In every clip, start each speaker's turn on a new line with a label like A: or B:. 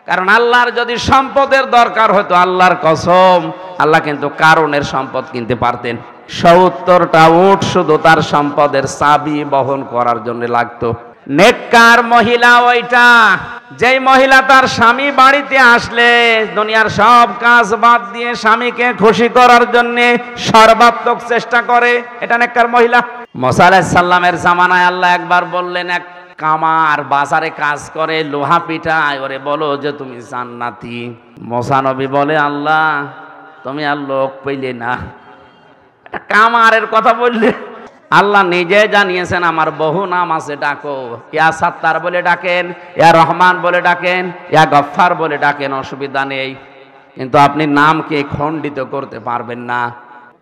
A: কারণ আল্লাহর যদি সম্পদের দরকার হতো, আল্লাহর কসম, আল্লাহ কিন্তু কারণের সম্পদ কিনতে পারতেন। 70টা উট শুধু তার সম্পদের চাবি বহন করার জন্য লাগতো। নেককার মহিলা ওইটা, যেই মহিলা তার স্বামী বাড়িতে আসলে দুনিয়ার সব কাজ বাদ দিয়ে স্বামীকে খুশি করার জন্য সর্বাত্মক চেষ্টা করে, এটা নেককার মহিলা। মুসা আলাইহিস সালামের জামানায় আল্লাহ একবার বললেন, এক কামার বাজারে কাজ করে, লোহা পিঠায়, ওরে বলো যে তুমি জান্নাতি। মুসা নবী বলে, আল্লাহ তুমি আর লোক পেলে না, কামারের কথা বললে। আল্লাহ নিজে জানিয়েছেন আমার বহু নাম আছে, ডাকো। ইয়া সাত্তার বলে ডাকেন, ইয়া রহমান বলে ডাকেন, ইয়া গফফার বলে ডাকেন, অসুবিধা নেই, কিন্তু আপনি নামকে খণ্ডিত করতে পারবেন না।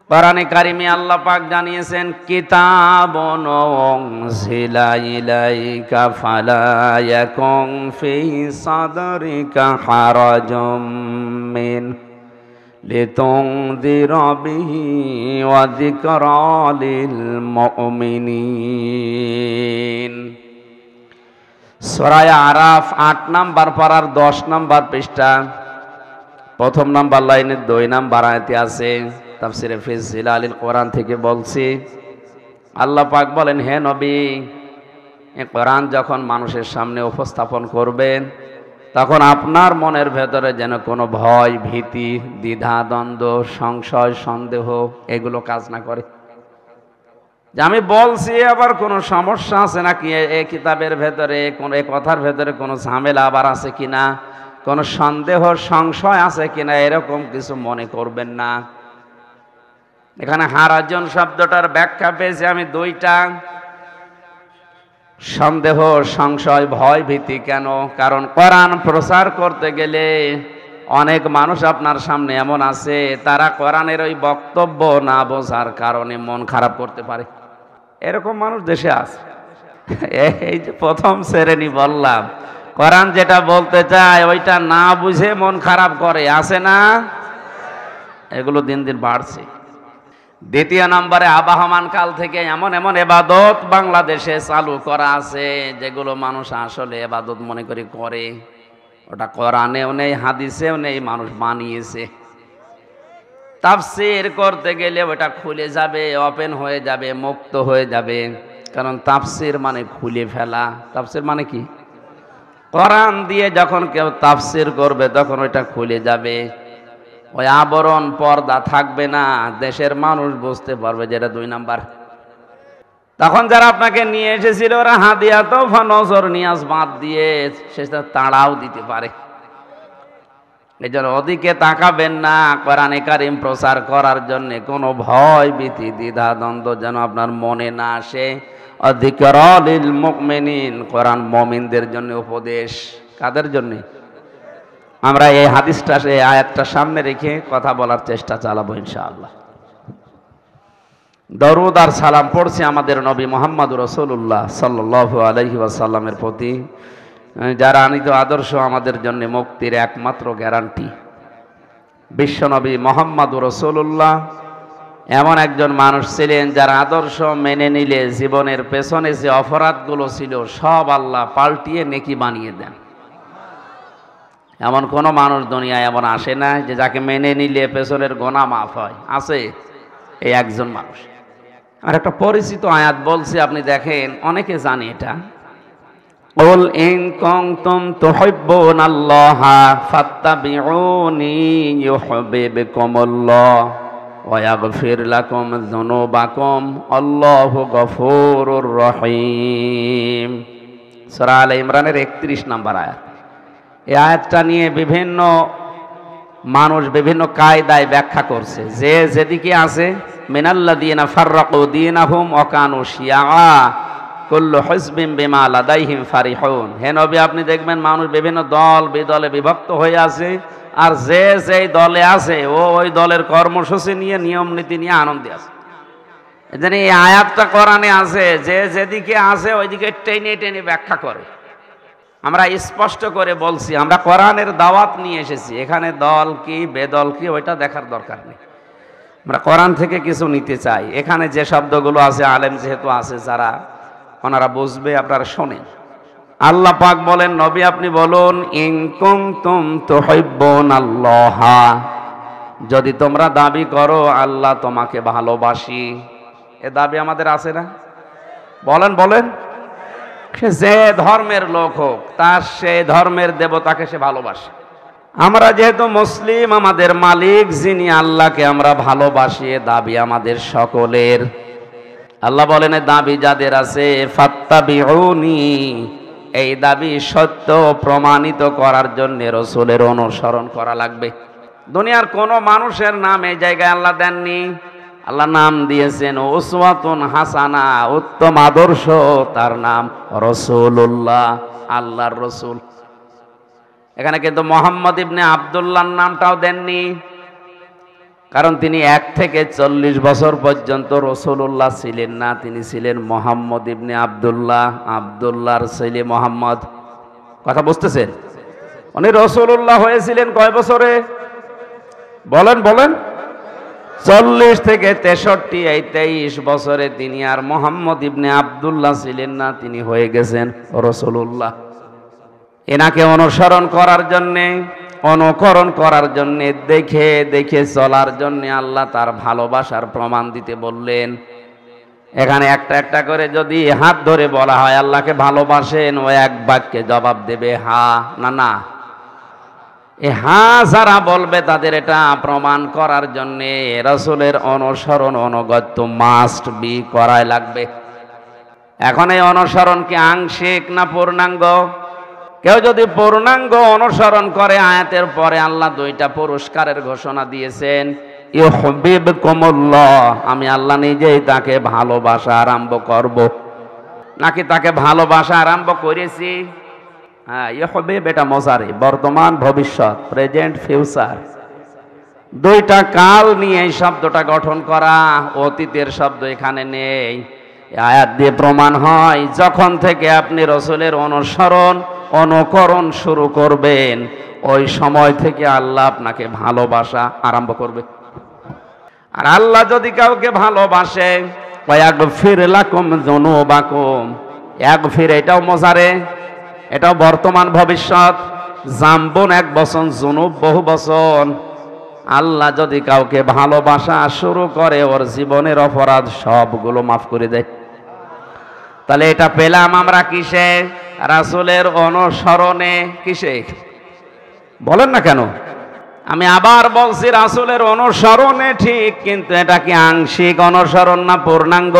A: কোরআনে কারিমে আল্লাহ পাক জানিয়েছেন, কিতাবুন উনজিলা ইলাইকা ফালা ইয়াকুন ফি সাদরিকা হারাজুম মিন লিতুনযিরা বিহি ওয়া যিকরা লিল মুমিনিন। সূরা আরাফ 8 নাম্বার পারার 10 নাম্বার পৃষ্ঠা, প্রথম নাম্বার লাইনের 2 নাম্বার আয়াতে আছে। তাফসিরে ফি জিলালিল কোরআন থেকে বলছি, আল্লাহ পাক বলেন, হে নবী, এই কোরআন যখন মানুষের সামনে উপস্থাপন করবেন, তখন আপনার মনের ভেতরে যেন কোনো ভয়, ভীতি, দ্বিধা, দ্বন্দ্ব, সংশয়, সন্দেহ এগুলো কাজ না করে, যে আমি বলছি আবার কোনো সমস্যা আছে নাকি, এই কিতাবের ভেতরে কোন এই কথার ভেতরে কোনো ঝামেলা আবার আছে কিনা, কোনো সন্দেহ সংশয় আছে কিনা, এরকম কিছু মনে করবেন না। এখানে হারাজন শব্দটার ব্যাখ্যা পেয়েছি আমি 2টা। সন্দেহ, সংশয়, ভয়, ভীতি কেন? কারণ কোরআন প্রচার করতে গেলে অনেক মানুষ আপনার সামনে এমন আছে, তারা কোরআনের ওই বক্তব্য না বোঝার কারণে মন খারাপ করতে পারে। এরকম মানুষ দেশে আছে। এই যে প্রথম শ্রেণী বললাম, কোরআন যেটা বলতে চায় ওইটা না বুঝে মন খারাপ করে, আছে না? এগুলো দিন দিন বাড়ছে। দ্বিতীয় নম্বরে, আবহমান কাল থেকে এমন এমন ইবাদত বাংলাদেশে চালু করা আছে যেগুলো মানুষ আসলে ইবাদত মনে করে, ওটা কোরআনেও নেই, হাদিসেও নেই, মানুষ বানিয়েছে। তাফসীর করতে গেলে ওটা খুলে যাবে, ওপেন হয়ে যাবে, মুক্ত হয়ে যাবে। কারণ তাফসীর মানে খুলে ফেলা। তাফসীর মানে কি? কোরআন দিয়ে যখন কেউ তাফসীর করবে তখন ওইটা খুলে যাবে, ওই আবরণ পর্দা থাকবে না, দেশের মানুষ বুঝতে পারবে যেটা 2 নাম্বার। তখন যারা আপনাকে নিয়ে এসেছিল ওরা হাদিয়া তোফা নজর নিয়াজ বাদ দিয়ে সেটা তাড়াও দিতে পারে। এই জন্য ওদিকে তাকাবেন না। কোরআনে কারিম প্রচার করার জন্য কোনো ভয়, ভীতি, দ্বিধা, দ্বন্দ্ব যেন আপনার মনে না আসে। যিকরা লিল মুমিনিন, কোরআন মুমিনদের জন্য উপদেশ। কাদের জন্য? আমরা এই হাদিসটা, এই আয়াতটা সামনে রেখে কথা বলার চেষ্টা চালাবো ইনশাআল্লাহ। দরুদ আর সালাম পড়ছি আমাদের নবী মুহাম্মদুর রাসূলুল্লাহ সাল্লাল্লাহু আলাইহি ওয়াসাল্লামের প্রতি, যার আনিত আদর্শ আমাদের জন্য মুক্তির একমাত্র গ্যারান্টি। বিশ্বনবী মুহাম্মদুর রাসূলুল্লাহ এমন একজন মানুষ ছিলেন যার আদর্শ মেনে নিলে জীবনের পেছনে যে অপরাধগুলো ছিল সব আল্লাহ পাল্টিয়ে নেকি বানিয়ে দেন। এমন কোনো মানুষ দুনিয়ায় এমন আসে না যে যাকে মেনে নিলে পেছনের গুনাহ মাফ হয়। আছে? এই একজন মানুষ। আর একটা পরিচিত আয়াত বলছি, আপনি দেখেন, অনেকে জানে এটা। কুল ইন কুনতুম তুহিব্বুনাল্লাহা ফাত্তাবিউনি ইউহিব্বুকুমুল্লাহ ওয়া ইয়াগফির লাকুম যুনুবাকুম আল্লাহু গফুরুর রহিম। সূরা আলে ইমরানের 31 নম্বর আয়াত। এই আয়াতটা নিয়ে বিভিন্ন মানুষ বিভিন্ন কায়দায় ব্যাখ্যা করছে। যে যেদিকে আছে, মিনাল্লাযীনা ফাররাকু দীনাহুম ওয়া কানু শিয়া কুল্লু হিজবিন বিমা লাদাইহিম ফারিহুন। হে নবী, আপনি দেখবেন মানুষ বিভিন্ন দল বিদলে বিভক্ত হয়ে আছে, আর যে যেই দলে আছে ও ওই দলের কর্মসূচি নিয়ে, নিয়ম নীতি নিয়ে আনন্দে আছে। এজন্য এই আয়াতটা কোরআনে আছে, যে যেদিকে আছে ওইদিকে টেনে টেনে ব্যাখ্যা করে। আমরা স্পষ্ট করে বলছি, আমরা কোরআনের দাওয়াত নিয়ে এসেছি, এখানে দল কি বেদল কি ওইটা দেখার দরকার নেই। আমরা কোরআন থেকে কিছু নিতে চাই। এখানে যে শব্দগুলো আছে, আলেম যেহেতু আছে যারা, ওনারা বুঝবে, আপনারা শোনেন। আল্লাহ পাক বলেন, নবী আপনি বলুন, ইন কুনতুম তুহিব্বুনাল্লাহ, যদি তোমরা দাবি করো আল্লাহ তোমাকে ভালোবাসি। এ দাবি আমাদের আছে না? বলেন বলেন। সে যে ধর্মের লোক হোক, তার সে ধর্মের দেবতাকে সে ভালোবাসে। আমরা যেহেতু মুসলিম, আমাদের মালিক যিনি আল্লাহকে আমরা ভালোবাসি, এ দাবি আমাদের সকলের। আল্লাহ বলেন, দাবি যাদের আছে ফাত্তাবিউনি, এই দাবি সত্য প্রমাণিত করার জন্য রাসূলের অনুসরণ করা লাগবে। দুনিয়ার কোন মানুষের নাম এই জায়গায় আল্লাহ দেননি। আল্লাহ নাম দিয়েছেন উসওয়াতুন হাসানা, উত্তম আদর্শ, তার নাম রাসূলুল্লাহ, আল্লাহর রাসূল। এখানে কিন্তু মোহাম্মদ ইবনে আব্দুল্লাহর নামটাও দেননি, কারণ তিনি 1 থেকে 40 বছর পর্যন্ত রাসূলুল্লাহ ছিলেন না, তিনি ছিলেন মোহাম্মদ ইবনে আব্দুল্লাহ, আব্দুল্লাহর ছেলে মোহাম্মদ। কথা বুঝতেছেন? উনি রাসূলুল্লাহ হয়েছিলেন কয় বছরে? বলেন বলেন। 40 থেকে 63, এই 23 বছরে তিনি আর মোহাম্মদ ইবনে আব্দুল্লাহ ছিলেন না, তিনি হয়ে গেছেন রাসূলুল্লাহ। এনাকে অনুসরণ করার জন্যে, অনুকরণ করার জন্যে, দেখে দেখে চলার জন্যে আল্লাহ তার ভালোবাসার প্রমাণ দিতে বললেন। এখানে একটা একটা করে যদি হাত ধরে বলা হয় আল্লাহকে ভালোবাসেন, ও এক বাক্যে জবাব দেবে হা না না। এ হা যারা বলবে তাদের এটা প্রমাণ করার জন্যে রাসূলের অনুসরণ, অনুগত্য মাস্ট বি, করাই লাগবে। এখন এই অনুসরণ কি আংশিক না পূর্ণাঙ্গ? কেউ যদি পূর্ণাঙ্গ অনুসরণ করে, আয়াতের পরে আল্লাহ 2টা পুরস্কারের ঘোষণা দিয়েছেন। ইউহিব্বুকুমুল্লাহ, আমি আল্লাহ নিজেই তাকে ভালোবাসা আরম্ভ করব। নাকি তাকে ভালোবাসা আরম্ভ করেছি? হ্যাঁ, ইউহিব্বু এটা মজারে, বর্তমান ভবিষ্যৎ, প্রেজেন্ট ফিউচার, 2টা কাল নিয়ে এই শব্দটা গঠন করা। অতীতের শব্দ এখানে নেই। আয়াত দিয়ে প্রমাণ হয়, যখন থেকে আপনি রাসূলের অনুসরণ, অনুকরণ শুরু করবেন, ওই সময় থেকে আল্লাহ আপনাকে ভালোবাসা আরম্ভ করবে। আর আল্লাহ যদি কাউকে ভালোবাসে, ওয়াগফির লাকুম যুনুবাকুম, ইয়াগফির এটাও মজারে, এটাও বর্তমান ভবিষ্যৎ। জাম্বুন 1 বচন, যুনুব বহু বচন। আল্লাহ যদি কাউকে ভালোবাসা শুরু করে, ওর জীবনের অপরাধ সবগুলো মাফ করে দেয়। তাহলে এটা পেলাম আমরা কিসে? রাসূলের অনুসরণে। কিসে? বলেন না কেন? আমি আবার বলছি, রাসূলের অনুসরণে ঠিক, কিন্তু এটা কি আংশিক অনুসরণ না পূর্ণাঙ্গ?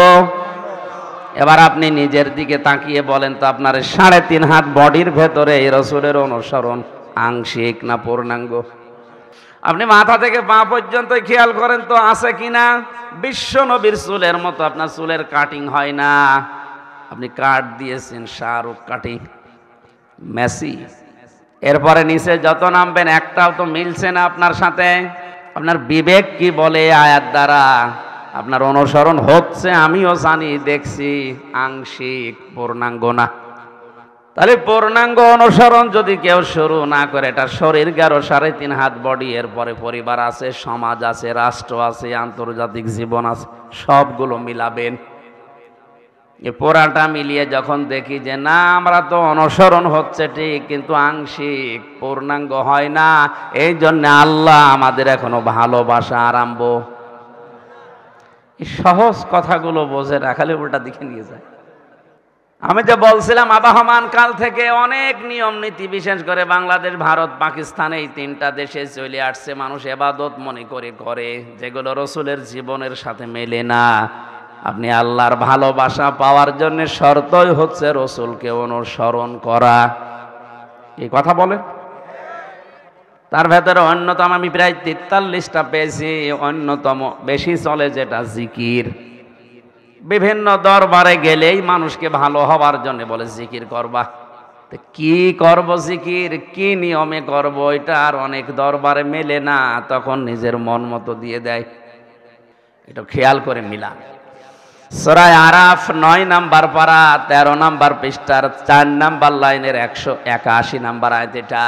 A: এবার আপনি নিজের দিকে তাকিয়ে বলেন তো, আপনার 3.5 হাত বডির ভেতরে এই রাসূলের অনুসরণ আংশিক না পূর্ণাঙ্গ? আপনি মাথা থেকে পা পর্যন্ত খেয়াল করেন তো আছে কিনা। বিশ্ব নবীর চুলের মতো আপনার চুলের কাটিং হয় না। আপনি কাট দিয়েছেন শাহরুখ কাটিং, মেসি। এরপরে নিচে যত নামবেন একটাও তো মিলছে না আপনার সাথে। আপনার বিবেক কি বলে আয়াত দ্বারা? আপনার অনুসরণ হচ্ছে, আমিও জানি, দেখছি, আংশিক, পূর্ণাঙ্গ না। তাহলে পূর্ণাঙ্গ অনুসরণ যদি কেউ শুরু না করে, এটা শরীর গেল 3.5 হাত বডি, এরপরে পরিবার আছে, সমাজ আছে, রাষ্ট্র আছে, আন্তর্জাতিক জীবন আছে, সবগুলো মিলাবেন। এ পুরাটা মিলিয়ে যখন দেখি যে না, আমরা তো অনুসরণ হচ্ছে ঠিক, কিন্তু আংশিক, পূর্ণাঙ্গ হয় না, এই জন্য আল্লাহ আমাদের এখনো ভালোবাসা আরম্ভ। এই সহজ কথাগুলো বোঝে না, খালি উল্টা দিকে নিয়ে যায়। আমি যে বলছিলাম, আবহমান কাল থেকে অনেক নিয়ম নীতি, বিশেষ করে বাংলাদেশ, ভারত, পাকিস্তান, এই 3টা দেশে চলে আসছে। মানুষ ইবাদত মনে করে, যেগুলো রাসূলের জীবনের সাথে মেলে না। আপনি আল্লাহর ভালোবাসা পাওয়ার জন্য শর্তই হচ্ছে রাসূলকে অনুসরণ করা। এই কথা বলে। তার ভেতরে অন্যতম, আমি প্রায় 43টা পেয়েছি, অন্যতম বেশি চলে যেটা জিকির। বিভিন্ন দরবারে গেলেই মানুষকে ভালো হওয়ার জন্য বলে জিকির করবা। কি করব জিকির, কি নিয়মে করব, এটা আর অনেক দরবারে মেলে না, তখন নিজের মন মতো দিয়ে দেয়। এটা খেয়াল করে মিলান। সূরা আরাফ 9 নাম্বার পারা, 13 নাম্বার পৃষ্ঠার 4 নাম্বার লাইনের 181 নাম্বার আয়াত। এটা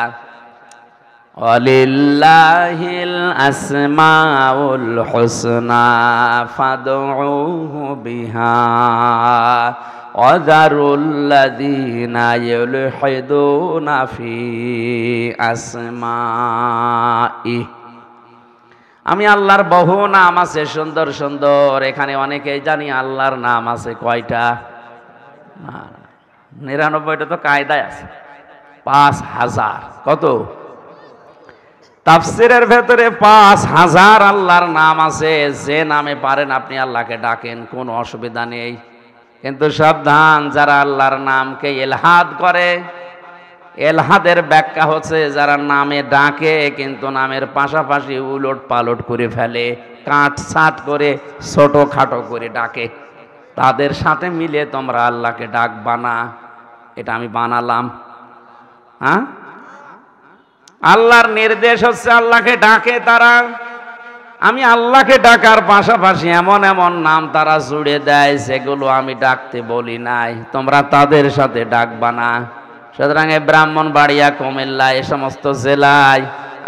A: ওয়ালিল্লাহিল আসমাউল হুসনা ফাদউহু বিহা ওয়াযারুল্লাযীনা ইউলহিদুনা ফি আসমাই। আমি আল্লাহর বহু নাম আছে সুন্দর সুন্দর, এখানে অনেকেই জানি আল্লাহর নাম আছে কয়টা? 99টা তো কায়দায় আছে, 5000। কত? তাফসিরের ভেতরে 5000 আল্লাহর নাম আছে। যে নামে পারেন আপনি আল্লাহকে ডাকেন, কোনো অসুবিধা নেই। কিন্তু সাবধান, যারা আল্লাহর নামকে ইলহাদ করে, এলহাদের ব্যাখ্যা হচ্ছে যারা নামে ডাকে কিন্তু নামের পাশাপাশি উলট পালট করে ফেলে, কাটছাট করে ছোট খাটো করে ডাকে, তাদের সাথে মিলে তোমরা আল্লাহকে ডাকবা না। এটা আমি বানালাম? হ্যাঁ, আল্লাহর নির্দেশ হচ্ছে আল্লাহকে ডাকে তারা। আমি আল্লাহকে ডাকার পাশাপাশি এমন এমন নাম তারা জুড়ে দেয় যেগুলো আমি ডাকতে বলি নাই, তোমরা তাদের সাথে ডাকবা না। সুতরাং ব্রাহ্মণবাড়িয়া, কুমিল্লা, এ সমস্ত জেলায়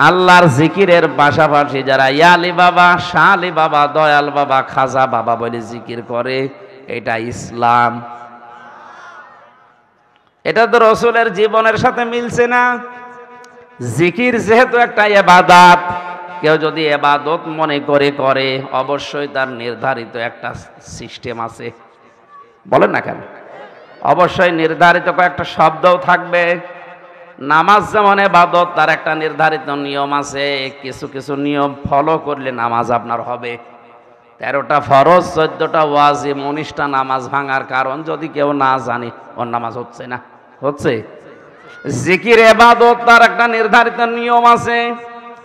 A: আল্লাহর জিকিরের পাশাপাশি যারা ইয়ালি বাবা, শাহ আলী বাবা, দয়াল বাবা, খাজা বাবা বলে জিকির করে, এটা ইসলাম? এটা তো রসুলের জীবনের সাথে মিলছে না। জিকির যেহেতু একটা ইবাদত, কেউ যদি ইবাদত মনে করে করে, অবশ্যই তার নির্ধারিত একটা সিস্টেম আছে। বলেন না কেন? অবশ্যই নির্ধারিত কয়েকটা শব্দও থাকবে। নামাজ যেমন ইবাদত, তার একটা নির্ধারিত নিয়ম আছে। কিছু কিছু নিয়ম ফলো করলে নামাজ আপনার হবে। 13টা ফরজ, 14টা ওয়াজিব, 19টা নামাজ ভাঙার কারণ যদি কেউ না জানে, ওর নামাজ হচ্ছে না। হচ্ছে? জিকির ইবাদত, তার একটা নির্ধারিত নিয়ম আছে।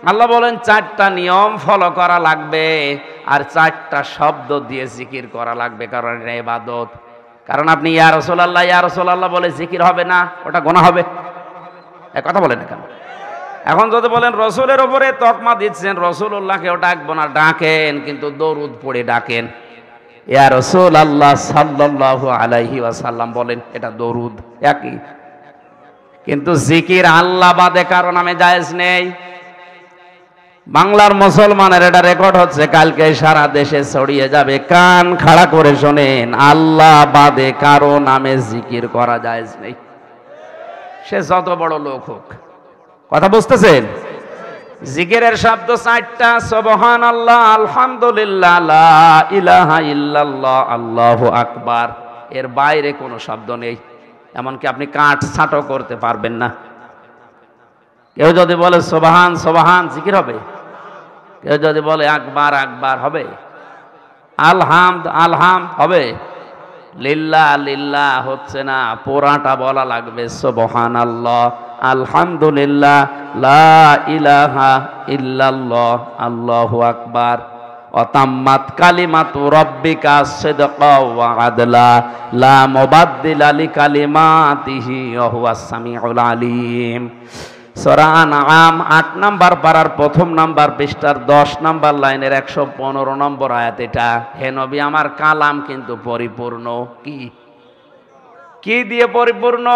A: আল্লাহ বলেন 4টা নিয়ম ফলো করা লাগবে, আর 4টা শব্দ দিয়ে জিকির করা লাগবে, কারণ এটা ইবাদত। কারণ আপনি ইয়া রাসূলুল্লাহ, ইয়া রাসূলুল্লাহ বলে জিকির হবে না, ওটা গুনাহ হবে। এক কথা বলেন না কেন? এখন যদি বলেন রসুলের উপরে তকমা দিচ্ছেন, রসুলুল্লাহকেও ডাকবো না, ডাকেন কিন্তু দরুদ পড়ে ডাকেন। ইয়া রাসূলুল্লাহ সাল্লাল্লাহু আলাইহি ওয়াসাল্লাম বলেন, এটা দরুদ, একই। কিন্তু জিকির আল্লাহ বাদে কারো নামে জায়েজ নেই। বাংলার মুসলমানের এটা রেকর্ড হচ্ছে, কালকে সারা দেশে ছড়িয়ে যাবে। কান খাড়া করে শোনেন, আল্লাহ বাদে কারো নামে জিকির করা জায়েজ নেই, সে যত বড় লোক হোক। কথা বুঝতেছেন? জিকিরের শব্দ 4টা, সুবহানাল্লাহ, আলহামদুলিল্লাহ, লা ইলাহা ইল্লাল্লাহ, আল্লাহু আকবার। এর বাইরে কোনো শব্দ নেই। এমনকি আপনি কাট ছাঁটো করতে পারবেন না। কেউ যদি বলে সুবহান সুবহান, জিকির হবে? কেউ যদি বলে আকবার আকবার, হবে? আলহামদ আলহামদ, হবে? লিল্লাহ লিল্লাহ হচ্ছে না, পুরাটা বলা লাগবে। সুবহানাল্লাহ, আলহামদুলিল্লাহ, লা ইলাহা ইল্লাল্লাহ, আল্লাহু আকবার। ওয়াতাম্মাত কালিমাতু রাব্বিকা সিদকাও ওয়া আদলা, লা মুবাদদিলা লিকালিমাতিহি ওয়া হুয়াস সামিউল আলিম। সূরা আনআম 8 নাম্বার পারার 1ম নাম্বার পৃষ্ঠার 10 নাম্বার লাইনের 115 নম্বর আয়াত এটা। হে নবী, আমার কালাম কিন্তু পরিপূর্ণ। কি কি দিয়ে পরিপূর্ণ?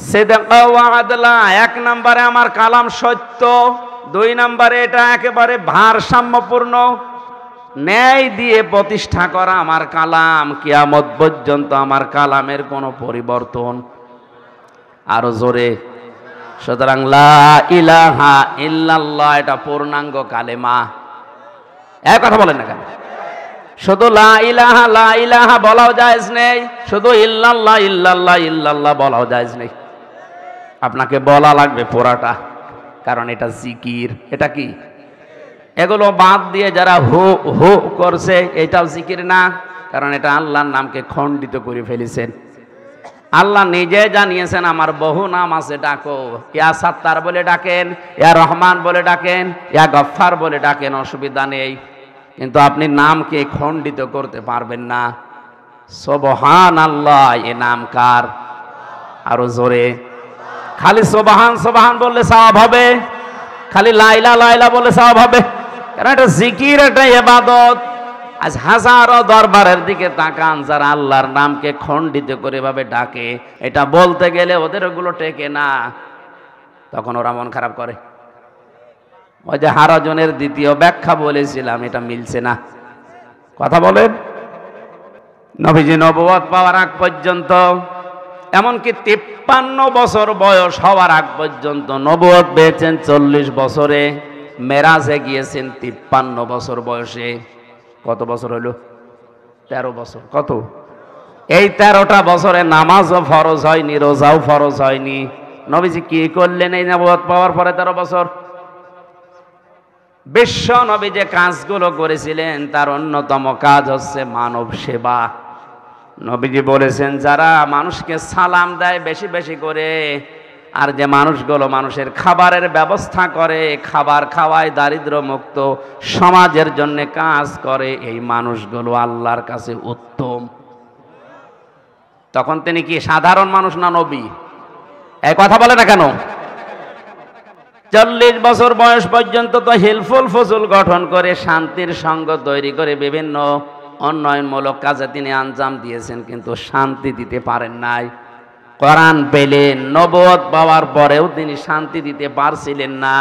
A: সিদকা ওয়া আদলা। 1 নম্বরে আমার কালাম সত্য, 2 নম্বরে এটা একেবারে ভারসাম্যপূর্ণ, ন্যায় দিয়ে প্রতিষ্ঠা করা আমার কালাম। কিয়ামত পর্যন্ত আমার কালামের কোনো পরিবর্তন। আরো জোরে। সুতরাং লা ইলাহা ইল্লাল্লাহ এটা পূর্ণাঙ্গ কালেমা। এক কথা বলেন না কেন? শুধু লা ইলাহা বলাও জায়েজ নেই, শুধু ইল্লাল্লাহ ইল্লাল্লাহ ইল্লাল্লাহ বলাও জায়েজ নেই। আপনাকে বলা লাগবে পুরাটা, কারণ এটা জিকির। এটা কি? এগুলো বাদ দিয়ে যারা হু হু করছে, এটাও জিকির না, কারণ এটা আল্লাহর নামকে খণ্ডিত করে ফেলেছেন। আল্লাহ নিজে জানিয়েছেন আমার বহু নাম আছে, ডাকো। ইয়া সাত্তার বলে ডাকেন, ইয়া রহমান বলে ডাকেন, ইয়া গফফার বলে ডাকেন, অসুবিধা নেই। কিন্তু আপনি নামকে খণ্ডিত করতে পারবেন না। সুবহানাল্লাহ, এ নাম কার? আরো জোরে। খালি সুবহান সুবহান বললে সওয়াব হবে, খালি লা ইলাহা বললে সওয়াব হবে, কারণ এটা জিকির, এটা ইবাদত। আজ হাজারো দরবারের দিকে তাকান, যারা আল্লাহর নামকে খণ্ডিত করে ভাবে ডাকে, এটা বলতে গেলে ওদের ওগুলো টেকে না, তখন ওরা মন খারাপ করে। ওই যে হারাজনের দ্বিতীয় ব্যাখ্যা বলেছিলাম, এটা মিলছে না। কথা বলেন, নবীজি নবুয়ত পাওয়ার আগ পর্যন্ত, এমনকি 53 বছর বয়স হওয়ার আগ পর্যন্ত, নবুয়ত পেয়েছেন 40 বছরে, মেরাজে গিয়েছেন 53 বছর বয়সে। কত বছর হলো? 13 বছর। কত? এই 13টা বছরে নামাজও ফরজ হয়নি, রোজাও ফরজ হয়নি। নবীজি কি করলেন এই নবুয়ত পাওয়ার পরে 13 বছর? বিশ্ব নবী যে কাজগুলো করেছিলেন তার অন্যতম কাজ হচ্ছে মানব সেবা। নবীজি বলেছেন, যারা মানুষকে সালাম দেয় বেশি বেশি করে, আর যে মানুষগুলো মানুষের খাবারের ব্যবস্থা করে, খাবার খাওয়ায়, দারিদ্র মুক্ত সমাজের জন্য কাজ করে, এই মানুষগুলো আল্লাহর কাছে উত্তম। তখন তিনি কি সাধারণ মানুষ না নবী? এই কথা বলে না কেন? 40 বছর বয়স পর্যন্ত তো হিলফুল ফজল গঠন করে, শান্তির সঙ্গ তৈরি করে বিভিন্ন উন্নয়নমূলক কাজে তিনি আঞ্জাম দিয়েছেন, কিন্তু শান্তি দিতে পারেন নাই। কোরআন পেলেন, নবুয়ত পাওয়ার পরেও তিনি শান্তি দিতে পারছিলেন না,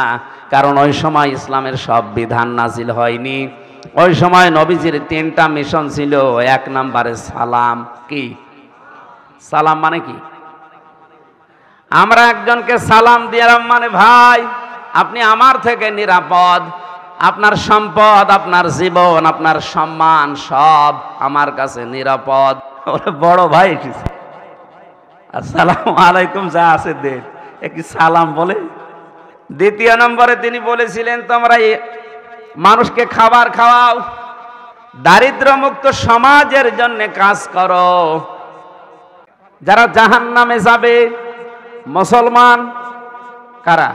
A: কারণ ওই সময় ইসলামের সব বিধান নাজিল হয়নি। ওই সময় নবীজির 3টা মিশন ছিল। 1 নম্বরে সালাম। কি সালাম মানে? কি আমরা একজনকে সালাম দিলাম মানে, ভাই আপনি আমার থেকে নিরাপদ, আপনার সম্পদ, আপনার জীবন, আপনার সম্মান সব আমার কাছে নিরাপদ। বড় ভাই এসেছে, আসসালামু আলাইকুম, যা আছে দেন, একই সালাম বলে। 2 নম্বরে তিনি বলেছিলেন, তোমরা মানুষকে খাবার খাওয়াও, দারিদ্র মুক্ত সমাজের জন্য কাজ করো। যারা জাহান্নামে যাবে মুসলমান কারা?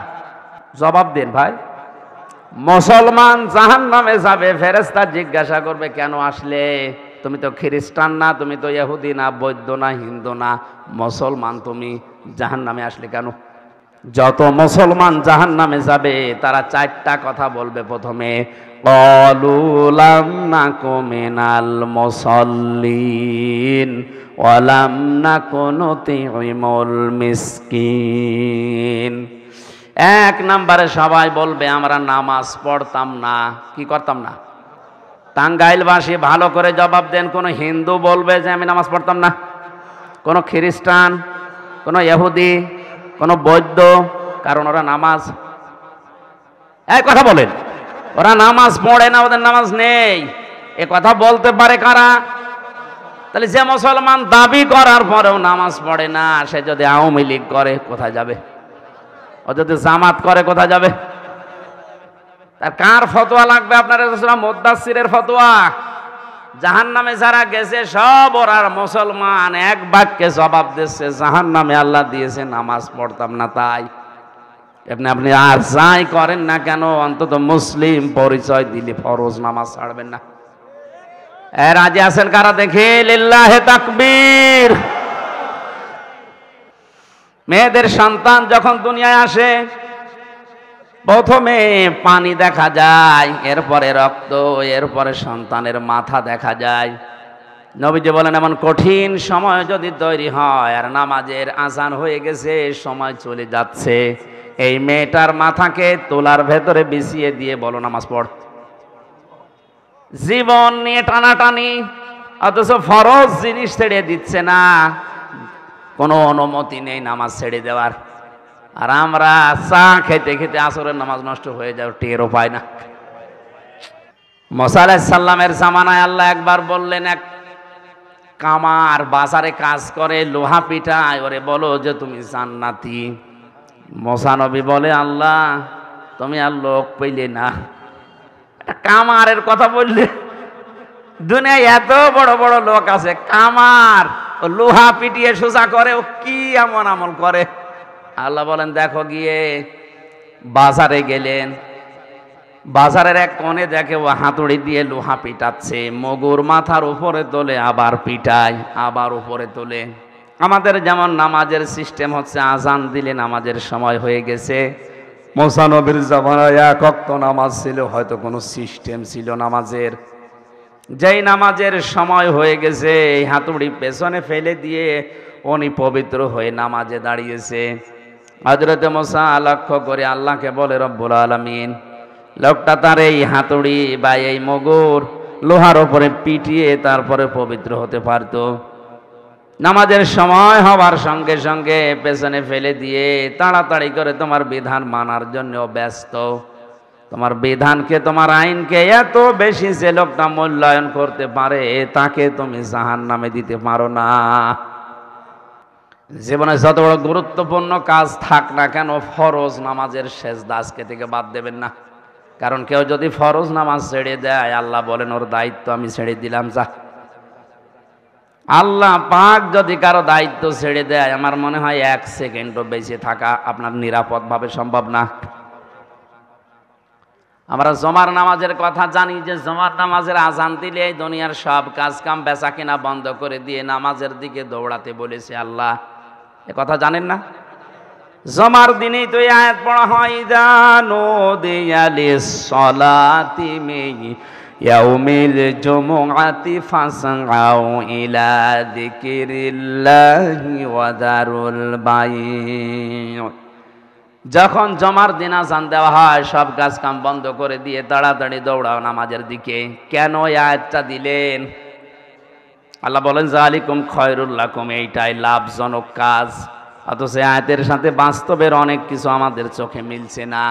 A: জবাব দেন ভাই। মুসলমান জাহান্নামে যাবে, ফেরেশতা জিজ্ঞাসা করবে, কেন আসলে? তুমি তো খ্রিস্টান না, তুমি তো ইহুদি না, বৌদ্ধ না, হিন্দু না, মুসলমান, তুমি জাহান্নামে আসলে কেন? যত মুসলমান জাহান্নামে যাবে তারা 4টা কথা বলবে। প্রথমে, ক্বালু লাম নাকু মিনাল মুসাল্লিন ওয়া লাম নাকু নুতিমুল মিসকিন। 1 নম্বরে সবাই বলবে, আমরা নামাজ পড়তাম না। কি করতাম না? টাঙ্গাইলবাসী ভালো করে জবাব দেন। কোন হিন্দু বলবে যে আমি নামাজ পড়তাম না? কোন খ্রিস্টান, কোন ইহুদি, কোন বৌদ্ধ? কারণ ওরা নামাজ, এই কথা বলেন, ওরা নামাজ পড়ে না, ওদের নামাজ নেই। এ কথা বলতে পারে কারা? তাহলে যে মুসলমান দাবি করার পরেও নামাজ পড়ে না, সে যদি আওয়ামী লীগ করে কোথায় যাবে? ও যদি জামাত করে কোথায় যাবে? তার কার ফতোয়া লাগবে? আপনার মুদ্দাসসিরের ফতোয়া? জাহান্নামে যারা গেছে সব ওরা মুসলমান, এক বাক্যে জবাব দিচ্ছে, জাহান্নামে আল্লাহ দিয়েছে নামাজ পড়তাম না তাই। আপনি আর যাই করেন না কেন, অন্তত মুসলিম পরিচয় দিলে ফরজ নামাজ ছাড়বেন না। রাজি আছেন কারা? দেখে লিল্লাহে তাকবীর। মেয়েদের সন্তান যখন দুনিয়ায় আসে, প্রথমে পানি দেখা যায়, এরপরে রক্ত, এরপরে সন্তানের মাথা দেখা যায়। নবীজি বলেন, এমন কঠিন সময় যদি তৈরি হয় আর নামাজের আজান হয়ে গেছে, সময় চলে যাচ্ছে, এই মেয়েটার মাথাকে তোলার ভেতরে বিছিয়ে দিয়ে বলো নামাজ পড়। জীবন নিয়ে টানাটানি, অথচ ফরজ জিনিস ছেড়ে দিচ্ছে না, কোনো অনুমতি নেই নামাজ ছেড়ে দেওয়ার। আর আমরা চা খেতে খেতে আসরের নামাজ নষ্ট হয়ে যাও, টেরও পায় না। মুসা আলাইহিস সালামের জামানায় আল্লাহ একবার বললেন, এক কামার বাজারে কাজ করে, লোহা পিটায়, ওরে বলো যে তুমি জান্নাতি। মুসা নবী বলে, আল্লাহ তুমি আর লোক পেলে না, কামারের কথা বললে? দুনিয়ায় এত বড় বড় লোক আছে, কামার লোহা পিটিয়ে সোজা করে, ও কি এমন আমল করে? আল্লাহ বলেন, দেখো গিয়ে। বাজারে গেলেন, বাজারের এক কোণে দেখে ও হাতুড়ি দিয়ে লোহা পিটাচ্ছে, মগুর মাথার উপরে তোলে, আবার পিটায়, আবার উপরে তোলে। আমাদের যেমন নামাজের সিস্টেম হচ্ছে, আজান দিলে নামাজের সময় হয়ে গেছে। মুসা নবীর জামানায় 1 ওয়াক্ত নামাজ ছিল, হয়তো কোনো সিস্টেম ছিল নামাজের। যেই নামাজের সময় হয়ে গেছে, এই হাতুড়ি পেছনে ফেলে দিয়ে উনি পবিত্র হয়ে নামাজে দাঁড়িয়েছে। হযরত মুসা লক্ষ্য করে আল্লাহকে বলে, রব্বুল আলামিন, লোকটা তার এই হাতুড়ি বা এই মগুর লোহার ওপরে পিটিয়ে তারপরে পবিত্র হতে পারতো। নামাজের সময় হওয়ার সঙ্গে সঙ্গে পেছনে ফেলে দিয়ে তাড়াতাড়ি করে তোমার বিধান মানার জন্য ব্যস্ত। তোমার বিধানকে, তোমার আইনকে এত বেশি যে লোকটা মূল্যায়ন করতে পারে তাকে তুমি জাহান্নামে দিতে পারো না। জীবনে যত বড় গুরুত্বপূর্ণ কাজ থাক না কেন, ফরজ নামাজের সেজদা আজকে থেকে বাদ দেবেন না। কারণ কেউ যদি ফরজ নামাজ ছেড়ে দেয়, আল্লাহ বলেন ওর দায়িত্ব আমি ছেড়ে দিলাম, যা। আল্লাহ পাক যদি কারো দায়িত্ব ছেড়ে দেয়, আমার মনে হয় 1 সেকেন্ডও বেঁচে থাকা আপনার নিরাপদভাবে সম্ভব না। আমরা জমার নামাজের কথা জানি যে জমার নামাজের আজান দিলে এই দুনিয়ার সব কাজ কাম বেচা কিনা বন্ধ করে দিয়ে নামাজের দিকে দৌড়াতে বলেছে আল্লাহ। এ কথা জানেন না? জমার দিনেই তো এই আয়াত পড়া হয়, জানো দিয়ালিস সলাতি মিন ইয়াউমিল জুমআতি ফাসআউ ইলা যিকিরিল্লাহি ওয়া দারুল বাই'। যখন জমার দিন আজান দেওয়া হয়, সব কাজ কাম বন্ধ করে দিয়ে তাড়াতাড়ি দৌড়াও নামাজের দিকে। কেন এই আয়াতটা দিলেন? আল্লাহ বলেন যালিকুম খায়রুল লাকুম, এইটাই লাভজনক কাজ। অথচ আয়াতের সাথে বাস্তবের অনেক কিছু আমাদের চোখে মিলছে না।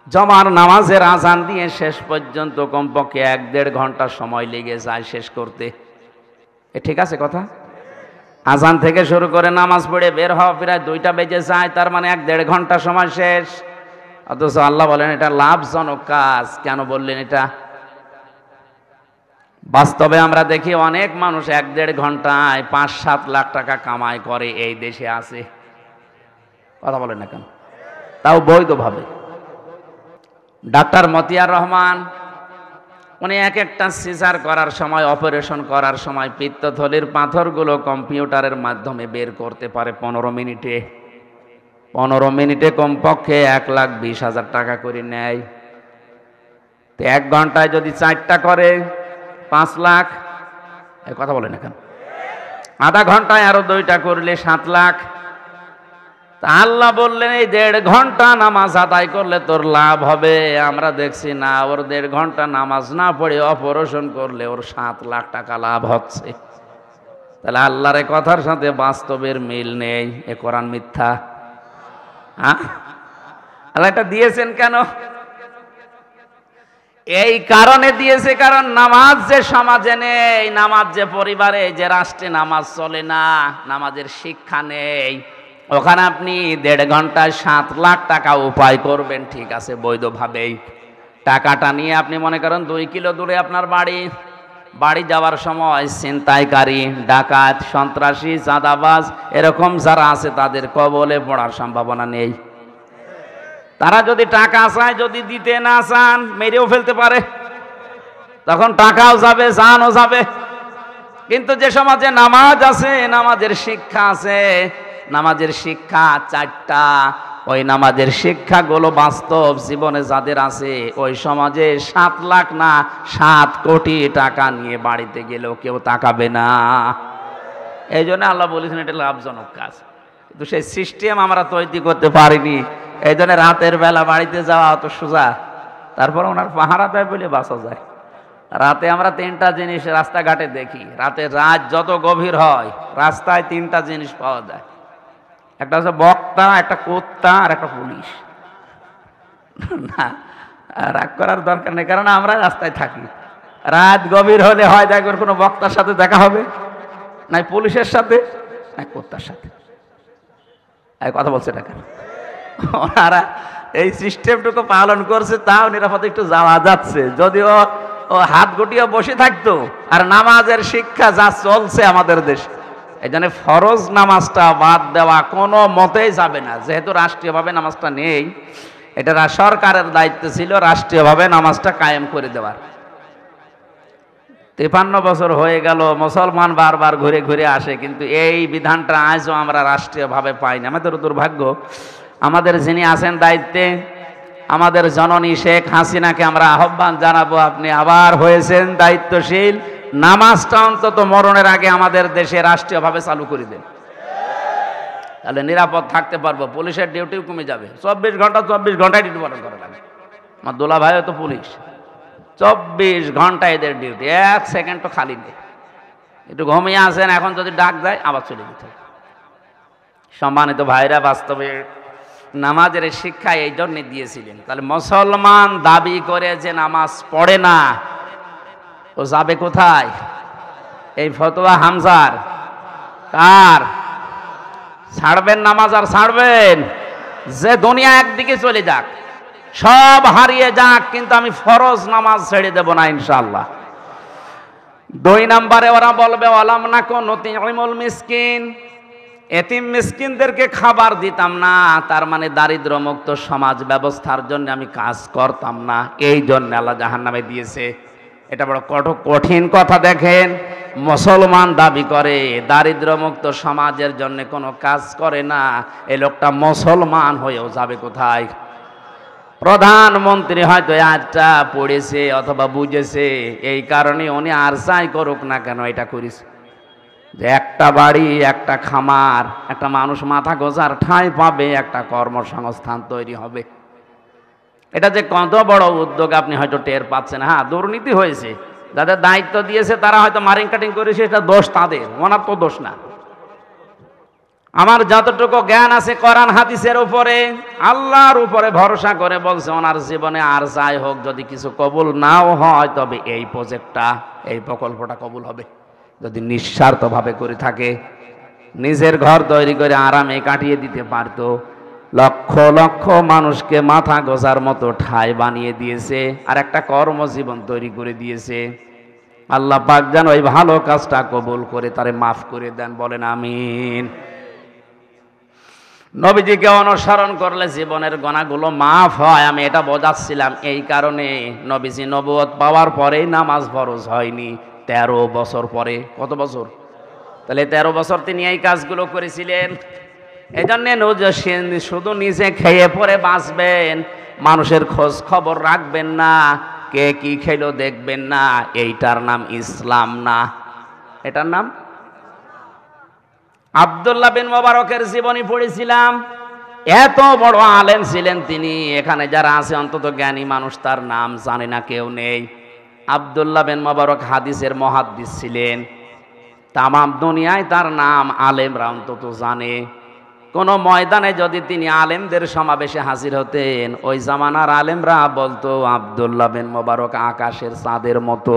A: জমার নামাজের আজান দিয়ে শেষ পর্যন্ত কমপক্ষে 1-1.5 ঘন্টা সময় লেগে যায় শেষ করতে। এ ঠিক আছে কথা? আজান থেকে শুরু করে নামাজ পড়ে বের হওয়া প্রায় 2টা বেজে যায়, তার মানে 1-1.5 ঘন্টা সময় শেষ। অথচ আল্লাহ বলেন এটা লাভজনক কাজ। কেন বললেন এটা? বাস্তবে আমরা দেখি অনেক মানুষ 1-1.5 ঘন্টায় 5-7 লাখ টাকা কামাই করে এই দেশে আছে। কথা বলেন না কেন? তাও বৈধভাবে। ডাক্তার মতিয়ার রহমান উনি একটা সিজার করার সময়, অপারেশন করার সময় পিত্তথলির পাথরগুলো কম্পিউটারের মাধ্যমে বের করতে পারে 15 মিনিটে। 15 মিনিটে কমপক্ষে 1,20,000 টাকা করে নেয়। তো 1 ঘন্টায় যদি 4টা করে 5 লাখ। এই কথা বলেন এখন। আধা ঘন্টায় আরো 2টা করলে 7 লাখ। তা আল্লাহ বললেন এই 1.5 ঘন্টা নামাজ আদায় করলে তোর লাভ হবে। আমরা দেখছি না, ওর 1.5 ঘন্টা নামাজ না পড়ে অপারেশন করলে ওর 7 লাখ টাকা লাভ হচ্ছে। তাহলে আল্লাহর কথার সাথে বাস্তবের মিল নেই। এ কোরআন মিথ্যা। আল্লাহ এটা দিয়েছেন কেন? এই কারণে দিয়েছে, কারণ নামাজ যে সমাজে নেই, নামাজ যে পরিবারে, যে রাষ্ট্রে নামাজ চলে না, নামাজের শিক্ষা নেই, ওখানে আপনি 1.5 ঘন্টায় 7 লাখ টাকা উপায় করবেন, ঠিক আছে, বৈধভাবেই। টাকাটা নিয়ে আপনি মনে করেন 2 কিলো দূরে আপনার বাড়ি যাওয়ার সময় ছিনতাইকারী, ডাকাত, সন্ত্রাসী, চাঁদাবাজ এরকম যারা আছে তাদের কবলে পড়ার সম্ভাবনা নেই। তারা যদি টাকা চায়, যদি দিতে না চান মেরেও ফেলতে পারে, তখন টাকাও যাবে, জানও যাবে। কিন্তু যে সমাজে নামাজ আছে, নামাজের শিক্ষা আছে, নামাজের শিক্ষা 4টা, ওই নামাজের শিক্ষাগুলো বাস্তব জীবনে যাদের আছে, ওই সমাজে 7 লাখ না 7 কোটি টাকা নিয়ে বাড়িতে গেলেও কেউ তাকাবে না। এই জন্য আল্লাহ বলেছেন এটা লাভজনক কাজ। কিন্তু সেই সিস্টেম আমরা তৈরি করতে পারিনি। এই জন্য রাতের বেলা বাড়িতে যাওয়া অত সোজা। তারপর ওনার পাহারা দেয় বলে বাঁচা যায়। রাতে আমরা 3টা জিনিস রাস্তাঘাটে দেখি। রাত যত গভীর হয় রাস্তায় 3টা জিনিস পাওয়া যায়। একটা হচ্ছে বক্তা, একটা কুত্তা, আর একটা পুলিশ। না, রাগ করার দরকার নেই, কারণ আমরা রাস্তায় থাকি। রাত গভীর হলে হয় দেখবেন কোনো বক্তার সাথে দেখা হবে, নাই পুলিশের সাথে, নাই কুত্তার সাথে। এই কথা বলছে না কেন? ওনারা এই সিস্টেমটুকু পালন করছে, তাও নিরাপদে একটু যাওয়া যাচ্ছে। যদিও ও হাত গুটিয়ে বসে থাকতো। আর নামাজের শিক্ষা যা চলছে আমাদের দেশে, এই জন্য ফরজ নামাজটা বাদ দেওয়া কোনো মতেই যাবে না। যেহেতু রাষ্ট্রীয়ভাবে নামাজটা নেই, এটা সরকারের দায়িত্ব ছিল রাষ্ট্রীয়ভাবে নামাজটা কায়েম করে দেওয়ার। 53 বছর হয়ে গেল, মুসলমান বারবার ঘুরে ঘুরে আসে, কিন্তু এই বিধানটা আজও আমরা রাষ্ট্রীয়ভাবে পাইনি। আমাদের দুর্ভাগ্য। আমাদের যিনি আছেন দায়িত্বে, আমাদের জননী শেখ হাসিনাকে আমরা আহ্বান জানাবো, আপনি আবার হয়েছেন দায়িত্বশীল, নামাজটা অন্তত মরণের আগে আমাদের দেশে রাষ্ট্রীয়ভাবে চালু করে দেন। তাহলে নিরাপদ থাকতে পারবো। পুলিশের ডিউটিও কমে যাবে। 24 ঘন্টা 24 ঘন্টায় ডিউটি পালন করা লাগে। আমার দোলা ভাইও তো পুলিশ, 24 ঘন্টা এদের ডিউটি, 1 সেকেন্ড তো খালি নেই। একটু ঘুমিয়ে আসেন, এখন যদি ডাক দেয় আবার চলে যেতে হবে। সম্মানিত ভাইরা, বাস্তবে নামাজের শিক্ষা এই জন্য দিয়েছিলেন। তাহলে মুসলমান দাবি করে যে নামাজ পড়ে না, ও যাবে কোথায়? এই ফতোয়া হামজার কার? ছাড়বেন নামাজ আর ছাড়বেন? যে দুনিয়া একদিকে চলে যাক, সব হারিয়ে যাক, কিন্তু আমি ফরজ নামাজ ছেড়ে দেব না ইনশাআল্লাহ। 2 নম্বরে ওরা বলবে ওয়ালাম নাকুন নুতিমুল মিসকিন, এতিম মিসকিনদেরকে খাবার দিতাম না, তার মানে দারিদ্র মুক্ত সমাজ ব্যবস্থার জন্য আমি কাজ করতাম না, এই জন্য আল্লাহ জাহান্নামে দিয়েছে। এটা বড় কঠিন কথা। দেখেন, মুসলমান দাবি করে দারিদ্র মুক্ত সমাজের জন্য কোনো কাজ করে না, এই লোকটা মুসলমান হয়েও যাবে কোথায়? প্রধানমন্ত্রী হয়তো আজটা পড়েছে অথবা বুঝেছে, এই কারণে উনি আর যাই করুক না কেন এটা করেছে যে একটা বাড়ি, একটা খামার, একটা মানুষ মাথা গোজার ঠাঁই পাবে, একটা কর্মসংস্থান তৈরি হবে। এটা যে কত বড় উদ্যোগ আপনি হয়তো টের পাচ্ছেন। হ্যাঁ, দুর্নীতি হয়েছে, যাদের দায়িত্ব দিয়েছে তারা হয়তো মারিং কাটিং করেছে, এটা দোষ তাদের, ওনার তো দোষ না। আমার যতটুকু জ্ঞান আছে কোরআন হাদিসের উপরে, আল্লাহর উপরে ভরসা করে বলছে ওনার জীবনে আর যাই হোক, যদি কিছু কবুল নাও হয় তবে এই প্রজেক্টটা, এই প্রকল্পটা কবুল হবে যদি নিঃস্বার্থভাবে করে থাকে। নিজের ঘর তৈরি করে আরামে কাটিয়ে দিতে পারতো, লক্ষ লক্ষ মানুষকে মাথা গোজার মতো ঠাঁই বানিয়ে দিয়েছে, আর একটা কর্মজীবন তৈরি করে দিয়েছে। আল্লাহ পাক যেন ওই ভালো কাজটা কবুল করে তারে মাফ করে দেন, বলেন আমিন। নবীজিকে অনুসরণ করলে জীবনের গুনাহগুলো মাফ হয়, আমি এটা বোঝাচ্ছিলাম। এই কারণে নবীজি নবুয়ত পাওয়ার পরেই নামাজ ফরজ হয়নি, 13 বছর পরে। কত বছর? তাহলে 13 বছর তিনি এই কাজগুলো করেছিলেন। এই জন্যে শুধু নিজে খেয়ে পরে বাঁচবেন, মানুষের খোঁজ খবর রাখবেন না, কে কি খেলো দেখবেন না, এইটার নাম ইসলাম না, এটার নাম। আব্দুল্লাহ বিন মোবারকের জীবনী পড়েছিলাম, এত বড় আলেম ছিলেন তিনি। এখানে যারা আছে অন্তত জ্ঞানী মানুষ তার নাম জানে না কেউ নেই। আব্দুল্লাহ বিন মোবারক হাদিসের মুহাদ্দিস ছিলেন, তামাম দুনিয়ায় তার নাম আলেমরা অন্তত জানে। কোন ময়দানে যদি তিনি আলেমদের সমাবেশে হাজির হতেন, ওই জামানার আলেমরা বলতো আব্দুল্লাহ বিন মোবারক আকাশের চাঁদের মতো।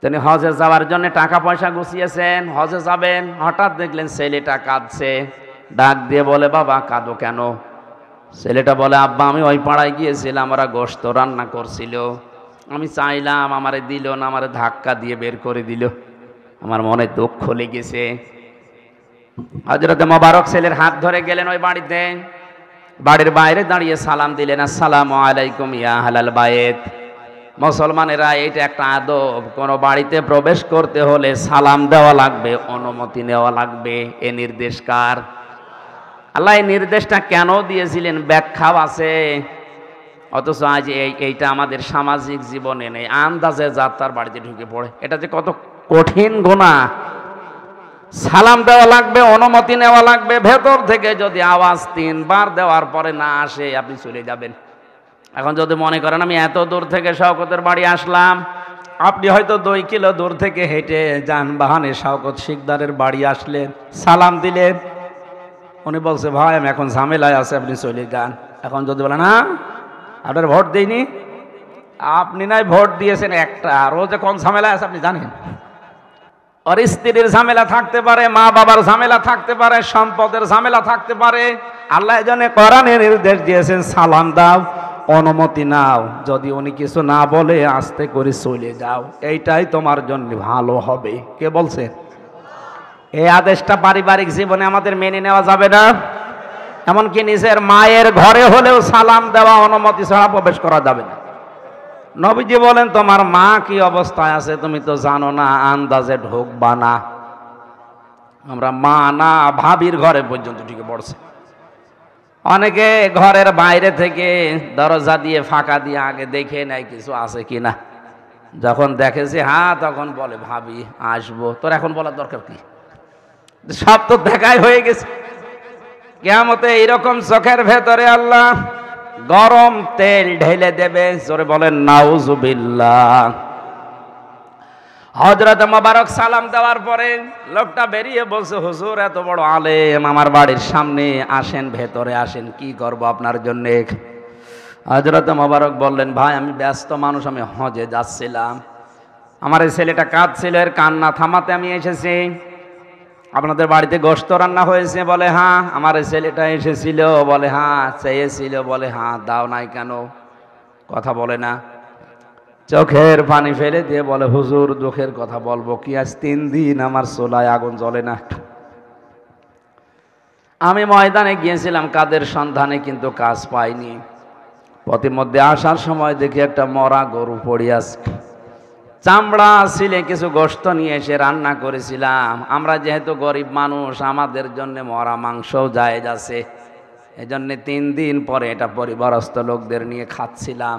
A: তিনি হজে যাওয়ার জন্য টাকা পয়সা গুছিয়েছেন, হজে যাবেন, হঠাৎ দেখলেন ছেলেটা কাঁদছে, ডাক দিয়ে বলে বাবা কাঁদো কেন? ছেলেটা বলে আব্বা আমি ওই পাড়ায় গিয়েছিলাম, ওরা গোশত রান্না করছিল, আমি চাইলাম আমারে দিল না, আমারে ধাক্কা দিয়ে বের করে দিল, আমার মনে দুঃখ লেগেছে। হযরত মোবারক ছেলের হাত ধরে গেলেন ওই বাড়িতে, বাড়ির বাইরে দাঁড়িয়ে সালাম দিলেন, আসসালামু আলাইকুম ইয়া আহলাল বাইত। মুসলমানেরা এটা একটা আদব, কোন বাড়িতে প্রবেশ করতে হলে সালাম দেওয়া লাগবে, অনুমতি নেওয়া লাগবে। এ নির্দেশ কার? আল্লাহ এই নির্দেশটা কেন দিয়েছিলেন ব্যাখ্যাও আছে, অথচ আজ এইটা আমাদের সামাজিক জীবনে নেই। আন্দাজে যাত্রার বাড়িতে ঢুকে পড়ে, এটা যে কত কঠিন গুনাহ। সালাম দেওয়া লাগবে, অনুমতি নেওয়া লাগবে, ভেতর থেকে যদি আওয়াজ 3 বার দেওয়ার পরে না আসে আপনি চলে যাবেন। এখন যদি মনে করেন আমি এত দূর থেকে শওকতের বাড়ি আসলাম, আপনি হয়তো 2 কিলো দূর থেকে হেঁটে যানবাহনে শওকত শিকদারের বাড়ি আসলেন, সালাম দিলেন, উনি বলছে ভাই আমি এখন ঝামেলায় আছে, আপনি চলে যান। এখন যদি বলেন না আপনার ভোট দিইনি, আপনি নাই ভোট দিয়েছেন একটা, আর ও যে কোন ঝামেলায় আছে আপনি জানেন। ওর স্ত্রীর ঝামেলা থাকতে পারে, মা বাবার ঝামেলা থাকতে পারে, সম্পদের ঝামেলা থাকতে পারে। আল্লাহ এজন্য কোরআনে নির্দেশ দিয়েছেন সালাম দাও, অনুমতি নাও, যদি উনি কিছু না বলে আস্তে করে চলে যাও, এইটাই তোমার জন্য ভালো হবে। কে বলছে? এই আদেশটা পারিবারিক জীবনে আমাদের মেনে নেওয়া যাবে না। এমনকি নিজের মায়ের ঘরে হলেও সালাম দেওয়া অনুমতি ছাড়া প্রবেশ করা যাবে না। নবীজি বলেন তোমার মা কি অবস্থায় আছে তুমি তো জানো না, আন্দাজে ঢুকবা না। আমরা মা না ভাবির ঘরে পর্যন্ত ঢুকে পড়ছে। অনেকে ঘরের বাইরে থেকে দরজা দিয়ে ফাঁকা দিয়ে আগে দেখে নেয় কিছু আছে কিনা, যখন দেখে যে হ্যাঁ তখন বলে ভাবি আসবো। তোর এখন বলার দরকার কি? সব তো দেখাই হয়ে গেছে। কিয়ামতে এইরকম চোখের ভেতরে আল্লাহ গরম তেল ঢেলে দেবে, জোরে বলেন নাউজুবিল্লাহ। হযরত মোবারক সালাম দেওয়ার পরে লোকটা বেরিয়ে বলছে, হুজুর এত বড় আলেম আমার বাড়ির সামনে, আসেন ভেতরে আসেন, কি করব আপনার জন্য। হযরত মোবারক বললেন, ভাই আমি ব্যস্ত মানুষ, আমি হজে যাচ্ছিলাম, আমার এই ছেলেটা কাঁদছিল, এর কান্না থামাতে আমি এসেছি। আপনাদের বাড়িতে গোশত রান্না হয়েছে? বলে হ্যাঁ। আমার এই ছেলেটা এসেছিল? বলে হ্যাঁ। চেয়েছিল? বলে হ্যাঁ। দাও নাই কেন? কথা বলে না। চোখের পানি ফেলে দিয়ে বলে, হুজুর দুঃখের কথা বলবো কি, আজ 3 দিন আমার চুলায় আগুন জ্বলে না। আমি ময়দানে গিয়েছিলাম কাদের সন্ধানে, কিন্তু কাজ পাইনি। পথিমধ্যে আসার সময় দেখি একটা মরা গরু পড়ে আছে, চামড়া ছিলে কিছু গোশত নিয়ে এসে রান্না করেছিলাম। আমরা যেহেতু গরিব মানুষ, আমাদের জন্য মরা মাংসও জায়েজ আছে, এজন্য 3 দিন পরে এটা পরিবারস্থ লোকদের নিয়ে খাচ্ছিলাম।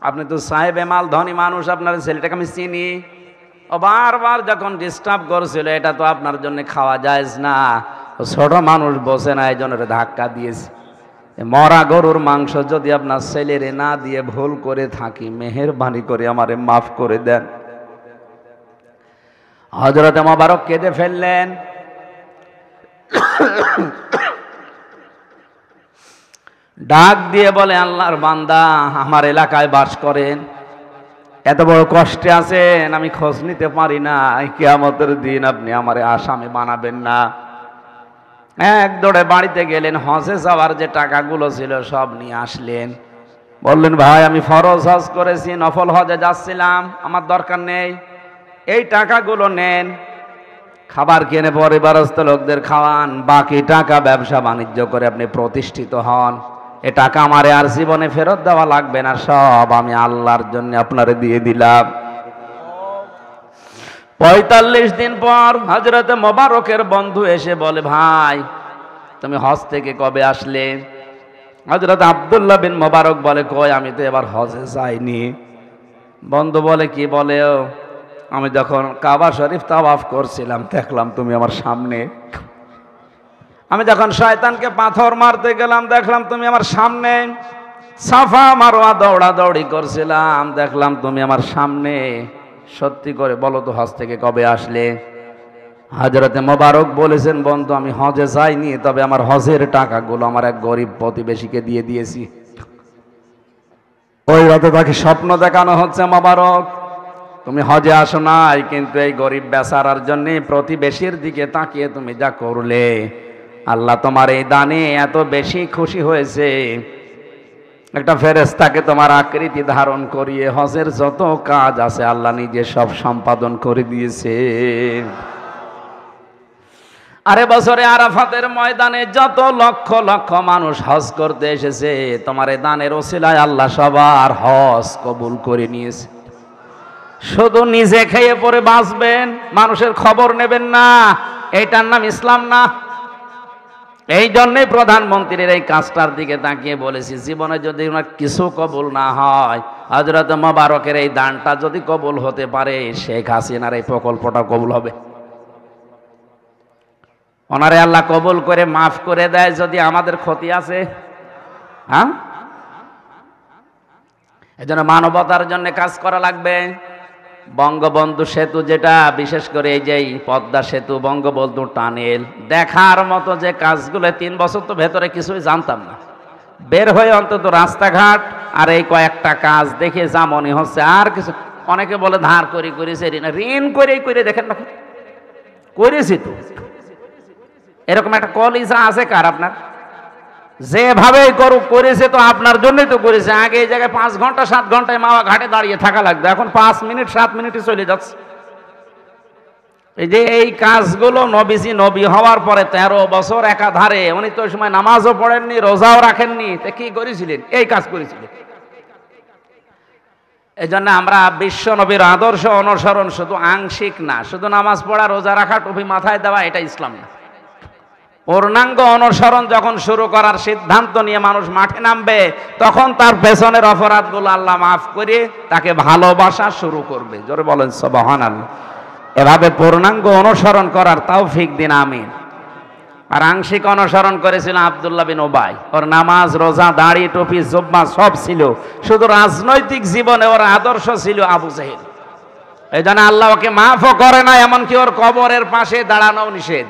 A: আপনি তো সাহেব মাল ধনী মানুষ, আপনার ছেলেটাকে আমি চিনি, ও বারবার যখন ডিস্টার্ব করছিল, এটা তো আপনার জন্য খাওয়া জায়েজ না, ও ছোট মানুষ বসে না, এই জন্য ধাক্কা দিয়েছি। মরা গরুর মাংস যদি আপনার ছেলেরে না দিয়ে ভুল করে থাকি, মেহেরবানি করে আমারে মাফ করে দেন। হযরত মোবারক কেঁদে ফেললেন। ডাক দিয়ে বলে, আল্লাহর বান্দা আমার এলাকায় বাস করেন, এত বড় কষ্টে আছেন, আমি খোঁজ নিতে পারি না, কিয়ামতের দিন আপনি আমারে আসামি বানাবেন না। এক দৌড়ে বাড়িতে গেলেন, হজে যাওয়ার যে টাকাগুলো ছিল সব নিয়ে আসলেন। বললেন, ভাই আমি ফরজ হজ করেছি, নফল হজে যাচ্ছিলাম, আমার দরকার নেই, এই টাকাগুলো নেন, খাবার কিনে পরিবারস্থ লোকদের খাওয়ান, বাকি টাকা ব্যবসা বাণিজ্য করে আপনি প্রতিষ্ঠিত হন, এ টাকা আমারে আর জীবনে ফেরত দেওয়া লাগবে না, সব আমি আল্লাহর জন্য আপনারে দিয়ে দিলাম। 45 দিন পর হযরত মোবারকের বন্ধু এসে বলে, ভাই তুমি হজ থেকে কবে আসলে? হযরত আব্দুল্লাহ বিন মোবারক বলে, কই আমি তো এবার হজে যাইনি। বন্ধু বলে, কি বলে? আমি যখন কাবা শরীফ তাওয়াফ করছিলাম দেখলাম তুমি আমার সামনে, আমি যখন শয়তানকে পাথর মারতে গেলাম দেখলাম তুমি আমার সামনে, সাফা মারওয়া দৌড়াদৌড়ি করছিলাম দেখলাম তুমি আমার সামনে। সত্যি করে বলো তো হজ থেকে কবে আসলে? হযরতে মোবারক বলেছেন, বন্ধু আমি হজে যাইনি, তবে আমার হজের টাকাগুলো আমার এক গরিব প্রতিবেশীকে দিয়ে দিয়েছি। ওই রাতে তাকে স্বপ্ন দেখানো হচ্ছে, মোবারক তুমি হজে আসো নাই, কিন্তু এই গরিব বেচারার জন্য প্রতিবেশীর দিকে তাকিয়ে তুমি যা করলে, আল্লাহ তোমার এই দানে এত বেশি খুশি হয়েছে, একটা ফেরেশতাকে তোমার আকৃতি ধারণ করিয়ে হজের যত কাজ আছে আল্লাহ নিজে সব সম্পাদন করে দিয়েছে। আরে বছরে আরাফাতের ময়দানে যত লক্ষ লক্ষ মানুষ হজ করতে এসেছে, তোমার এই দানের ওসিলায় আল্লাহ সবার হজ কবুল করে নিয়েছে। শুধু নিজে খেয়ে পরে বাঁচবেন, মানুষের খবর নেবেন না, এইটার নাম ইসলাম না। এই জন্যই প্রধানমন্ত্রীর এই কাজটার দিকে তাকিয়ে বলেছি, জীবনে যদি ওনার কিছু কবুল না হয়, হযরত মোবারকের এই দানটা যদি কবুল হতে পারে, শেখ হাসিনার এই প্রকল্পটা কবুল হবে। ওনারে আল্লাহ কবুল করে মাফ করে দেয় যদি আমাদের ক্ষতি আছে। হ্যাঁ, এজন্য মানবতার জন্য কাজ করা লাগবে। বঙ্গবন্ধু সেতু, যেটা বিশেষ করে এই যে পদ্মা সেতু, বঙ্গবন্ধু টানেল, দেখার মতো যে কাজগুলো, 3 বছর তো ভেতরে কিছুই জানতাম না, বের হয়ে অন্তত রাস্তাঘাট আর এই কয়েকটা কাজ দেখে যা মনে হচ্ছে, আর কিছু। অনেকে বলে ধার করে করেছে, ঋণ করে করে দেখেন না, করেছি তো। এরকম একটা কলিজা আছে কার আপনার? যেভাবেই করুক করেছে তো আপনার জন্যই তো করেছে। আগে এই জায়গায় 5 ঘন্টা 7 ঘন্টায় মাওয়া ঘাটে দাঁড়িয়ে থাকা লাগতো, এখন 5 মিনিট 7 মিনিটে চলে যাচ্ছে। এই যে এই কাজগুলো নবীজি নবী হওয়ার পরে 13 বছর একাধারে, উনি তো ওই সময় নামাজও পড়েননি, রোজাও রাখেননি, তা কি করেছিলেন? এই কাজ করেছিলেন। এই জন্য আমরা বিশ্ব নবীর আদর্শ অনুসরণ শুধু আংশিক না, শুধু নামাজ পড়া, রোজা রাখা, টুপি মাথায় দেওয়া, এটা ইসলাম না। পূর্ণাঙ্গ অনুসরণ যখন শুরু করার সিদ্ধান্ত নিয়ে মানুষ মাঠে নামবে, তখন তার পেছনের অপরাধগুলো আল্লাহ মাফ করে তাকে ভালোবাসা শুরু করবে। জোরে বলেন সুবহানাল্লাহ। এভাবে পূর্ণাঙ্গ অনুসরণ করার তৌফিক দিন, আমিন। আর আংশিক অনুসরণ করেছিল আব্দুল্লাহ বিন উবাই। ওর নামাজ, রোজা, দাড়ি, টুপি, জুব্বা সব ছিল, শুধু রাজনৈতিক জীবনে ওর আদর্শ ছিল আবু জেহেল। এই জন্য আল্লাহ ওকে মাফও করে না, এমনকি ওর কবরের পাশে দাঁড়ানো নিষেধ।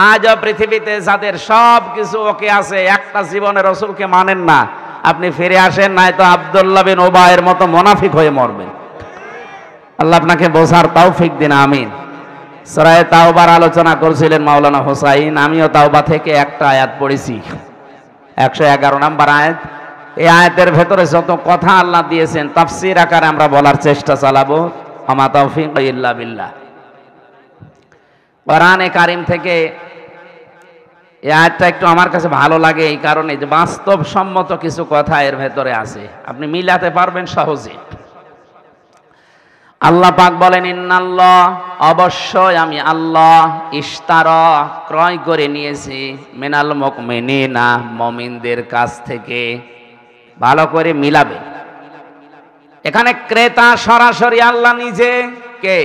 A: আজও পৃথিবীতে যাদের সব কিছু ওকে আছে, একটা জীবনে রসুলকে মানেন না, আপনি ফিরে আসেন, নাই তো আব্দুল্লাহ বিন উবাইয়ের মতো মুনাফিক হয়ে মরবেন। আল্লাহ আপনাকে বোঝার তৌফিক দিন, আমিন। সূরা তাওবার আলোচনা করছিলেন মাওলানা হোসাইন, আমিও তাওবা থেকে একটা আয়াত পড়েছি, 111 নম্বর আয়াত। এই আয়াতের ভেতরে যত কথা আল্লাহ দিয়েছেন তাফসীর আকারে আমরা বলার চেষ্টা চালাবো। আমা তাওফীক ইল্লা বিল্লাহ। কোরআনে কারীম থেকে এই আয়াতটা একটু আমার কাছে ভালো লাগে এই কারণে যে বাস্তবসম্মত কিছু কথা এর ভেতরে আছে, আপনি মিলাতে পারবেন সহজে। আল্লাহ পাক বলেন, ইন্নাল্লাহ, অবশ্যই আমি আল্লাহ, ইশতারা, ক্রয় করে নিয়েছি, মিনাল মুমিনিনা, মুমিনদের কাছ থেকে। ভালো করে মিলাবে, এখানে ক্রেতা সরাসরি আল্লাহ নিজে, কে?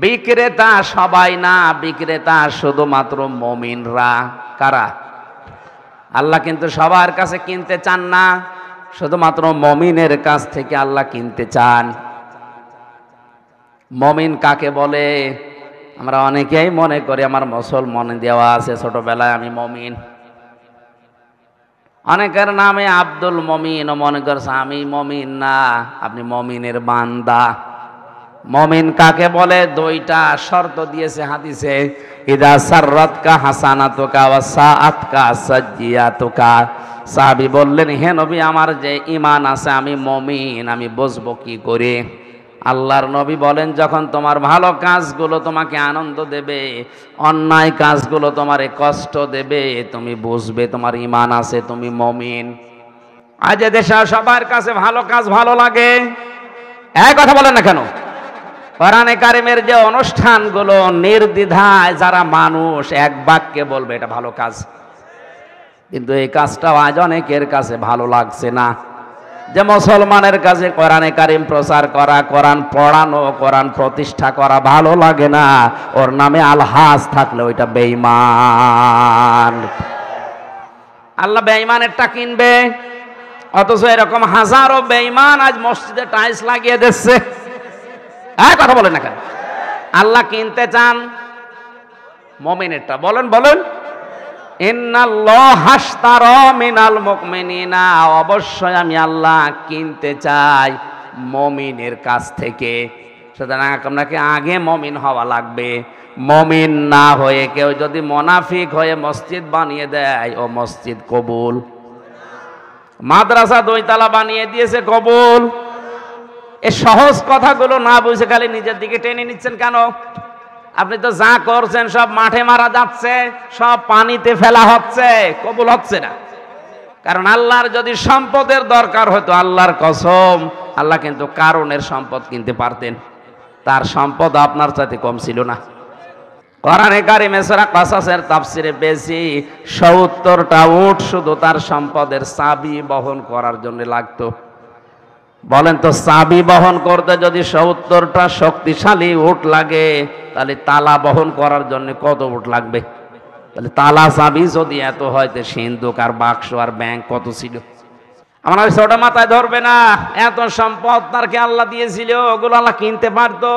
A: বিক্রেতা সবাই না, বিক্রেতা শুধুমাত্র মুমিনরা। কারা? আল্লাহ কিন্তু সবার কাছে কিনতে চান না, শুধুমাত্র মুমিনের কাছ থেকে আল্লাহ কিনতে চান। মুমিন কাকে বলে? আমরা অনেকেই মনে করি আমার মুসলমানে দেওয়া আছে ছোটবেলায়, আমি মুমিন। অনেকের নামে আব্দুল মুমিন ও মনে করছে আমি মুমিন। না, আপনি মুমিনের বান্দা। মুমিন কাকে বলে? দুইটা শর্ত দিয়েছে হাদিসে, ইদা সাররাতকা হাসানাতুকা ওয়া সাআতকা সাজ্জিয়াতুকা। সাহাবী বললেন, হে নবী, আমার যে ঈমান আছে, আমি মুমিন, আমি বুঝবো কি করে? আল্লাহর নবী বলেন, যখন তোমার ভালো কাজগুলো তোমাকে আনন্দ দেবে, অন্যায় কাজগুলো তোমারে কষ্ট দেবে, তুমি বুঝবে তোমার ঈমান আছে, তুমি মুমিন। আজ দেশে সবার কাছে ভালো কাজ ভালো লাগে, এক কথা বলেন না কেন? কোরআনে কারিমের যে অনুষ্ঠানগুলো নির্দ্বিধায় যারা মানুষ এক বাক্যে বলবে এটা ভালো কাজ, কিন্তু এই কাজটাও আজ অনেকের কাছে ভালো লাগছে না। যে মুসলমানের কাছে কোরআনে কারিম প্রচার করা, কোরআন পড়ানো, কোরআন প্রতিষ্ঠা করা ভালো লাগে না, ওর নামে আলহাজ থাকলে ওইটা বেঈমান। আল্লাহ বেঈমানেরটা কিনবে, অথচ এরকম হাজারো বেঈমান আজ মসজিদে টাইলস লাগিয়ে দিচ্ছে। হ্যাঁ, কথা বলেন না কেন? আল্লাহ কিনতে চান মুমিনেরটা। বলেন বলেন, ইন্নাল্লাহা আশতারা মিনাল মুমিনিনা, অবশ্যই আমি আল্লাহ কিনতে চাই মুমিনের কাছ থেকে। সুতরাং আপনাকে আগে মুমিন হওয়া লাগবে। মুমিন না হয়ে কেউ যদি মুনাফিক হয়ে মসজিদ বানিয়ে দেয়, ও মসজিদ কবুল। মাদ্রাসা 2 তলা বানিয়ে দিয়েছে, কবুল। এই সহজ কথাগুলো না বুঝে খালি নিজের দিকে টেনে নিচ্ছেন কেন? আপনি তো যা করছেন সব মাঠে মারা যাচ্ছে, সব পানিতে ফেলা হচ্ছে, কবুল হচ্ছে না। কারণ আল্লাহর যদি সম্পদের দরকার হতো, আল্লাহর কসম, আল্লাহ কিন্তু কারণের সম্পদ কিনতে পারতেন। তার সম্পদ আপনার চাইতে কম ছিল না। কোরআনে কারিমে সূরা কাসাসের তাফসিরে বেশি 70টা উট শুধু তার সম্পদের চাবি বহন করার জন্য লাগতো। বলেন তো, চাবি বহন করতে যদি 70টা শক্তিশালী উট লাগে, তাহলে তালা বহন করার জন্য কত উট লাগবে? তাহলে তালা চাবি যদি এত হয়, তো সিন্ধুক আর বাক্স আর ব্যাংক কত ছিল? আমার ছোট মাথায় ধরবে না। এত সম্পদ তারকে আল্লাহ দিয়েছিল, ওগুলো আল্লাহ কিনতে পারতো।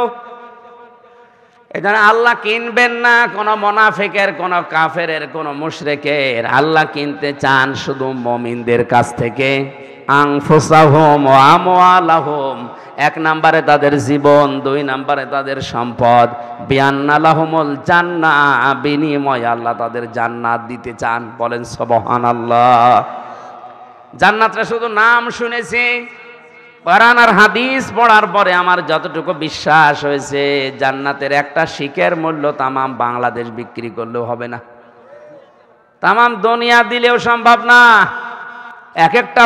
A: এখানে আল্লাহ কিনবেন না কোন মুনাফিকের, কোন কাফেরের, কোন মুশরিকের। আল্লাহ কিনতে চান শুধু মুমিনদের কাছ থেকে। আনফুসাহুম ওয়া আমওয়ালাহুম, 1 নম্বরে তাদের জীবন, 2 নম্বরে তাদের সম্পদ। বিআন্না লাহুমুল জান্নাহ, বিনিময়ে আল্লাহ তাদের জান্নাত দিতে চান। বলেন সুবহানাল্লাহ। জান্নাতটা শুধু নাম শুনেছি, কোরআন আর হাদিস পড়ার পরে আমার যতটুকু বিশ্বাস হয়েছে, জান্নাতের একটা শিকের মূল্য তামাম বাংলাদেশ বিক্রি করলেও হবে না, তামাম দুনিয়া দিলেও সম্ভব না। এক একটা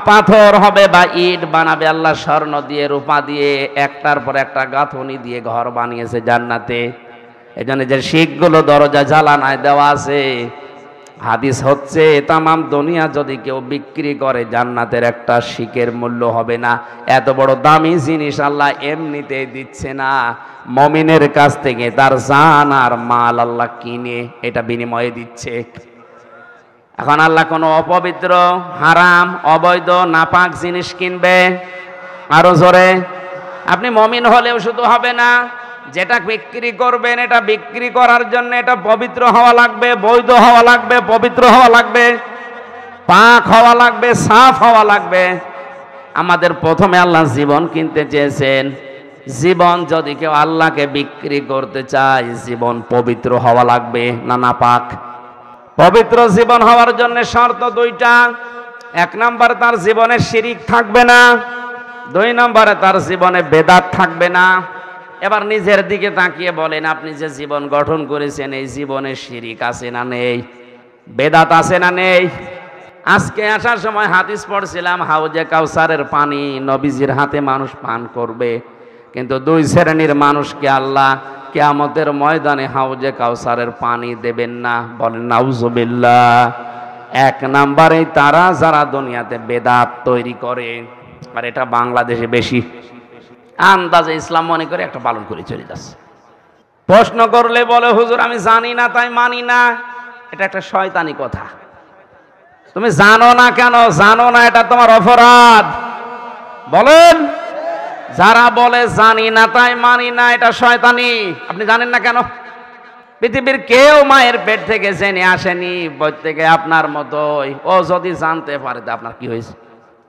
A: পাথর হবে বা ইট বানাবে আল্লাহ স্বর্ণ দিয়ে, রূপা দিয়ে, একটার পর একটা গাঁথনি দিয়ে ঘর বানিয়েছে জান্নাতে। এজন্য যে শিখগুলো দরজা জ্বালানায় দেওয়া আছে, হাদিস হচ্ছে তামাম দুনিয়া যদি কেউ বিক্রি করে, জান্নাতের একটা শিকের মূল্য হবে না। এত বড় দামি জিনিস আল্লাহ এমনিতেই দিচ্ছে না, মুমিনের কাছ থেকে তার জান আর মাল আল্লাহ কিনে এটা বিনিময়ে দিচ্ছে। এখন আল্লাহ কোনো অপবিত্র, হারাম, অবৈধ, নাপাক জিনিস কিনবে? আরো জোরে। আপনি মুমিন হলেও শুধু হবে না, যেটা বিক্রি করবেন এটা বিক্রি করার জন্য এটা পবিত্র হওয়া লাগবে, বৈধ হওয়া লাগবে, পবিত্র হওয়া লাগবে, পাক হওয়া লাগবে, সাফ হওয়া লাগবে। আমাদের প্রথমে আল্লাহ জীবন কিনতে চেয়েছেন। জীবন যদি কেউ আল্লাহকে বিক্রি করতে চায়, জীবন পবিত্র হওয়া লাগবে না নাপাক? পবিত্র জীবন হওয়ার জন্য শর্ত দুইটা। এক নম্বরে তার জীবনে শিরিক থাকবে না, দুই নম্বরে তার জীবনে বেদাত থাকবে না। এবার নিজের দিকে তাকিয়ে বলেন, আপনি যে জীবন গঠন করেছেন এই জীবনে শিরিক আছে না নেই? বেদাত আছে না নেই? আজকে আসার সময় হাদিস পড়ছিলাম, হাউজে কাউসারের পানি নবীজির হাতে মানুষ পান করবে, কিন্তু দুই শ্রেণীর মানুষকে আল্লাহ কিয়ামতের ময়দানে হাউজে কাউসারের পানি দেবেন না। বলেন নাউজুবিল্লাহ। এক নম্বরে তারা যারা দুনিয়াতে বেদাত তৈরি করে, আর এটা বাংলাদেশে বেশি, আন্দাজে ইসলাম মনে করে একটা পালন করে চলে যাচ্ছে। প্রশ্ন করলে বলে, হুজুর আমি জানি না তাই মানি না। এটা একটা শয়তানি কথা। তুমি জানো না কেন? জানো না এটা তোমার অপরাধ। বলেন, যারা বলে জানি না তাই মানি না, এটা শয়তানি। আপনি জানেন না কেন? পৃথিবীর কেউ মায়ের পেট থেকে জেনে আসেনি, প্রত্যেকে আপনার মতোই। ও যদি জানতে পারে তা আপনার কি হয়েছে?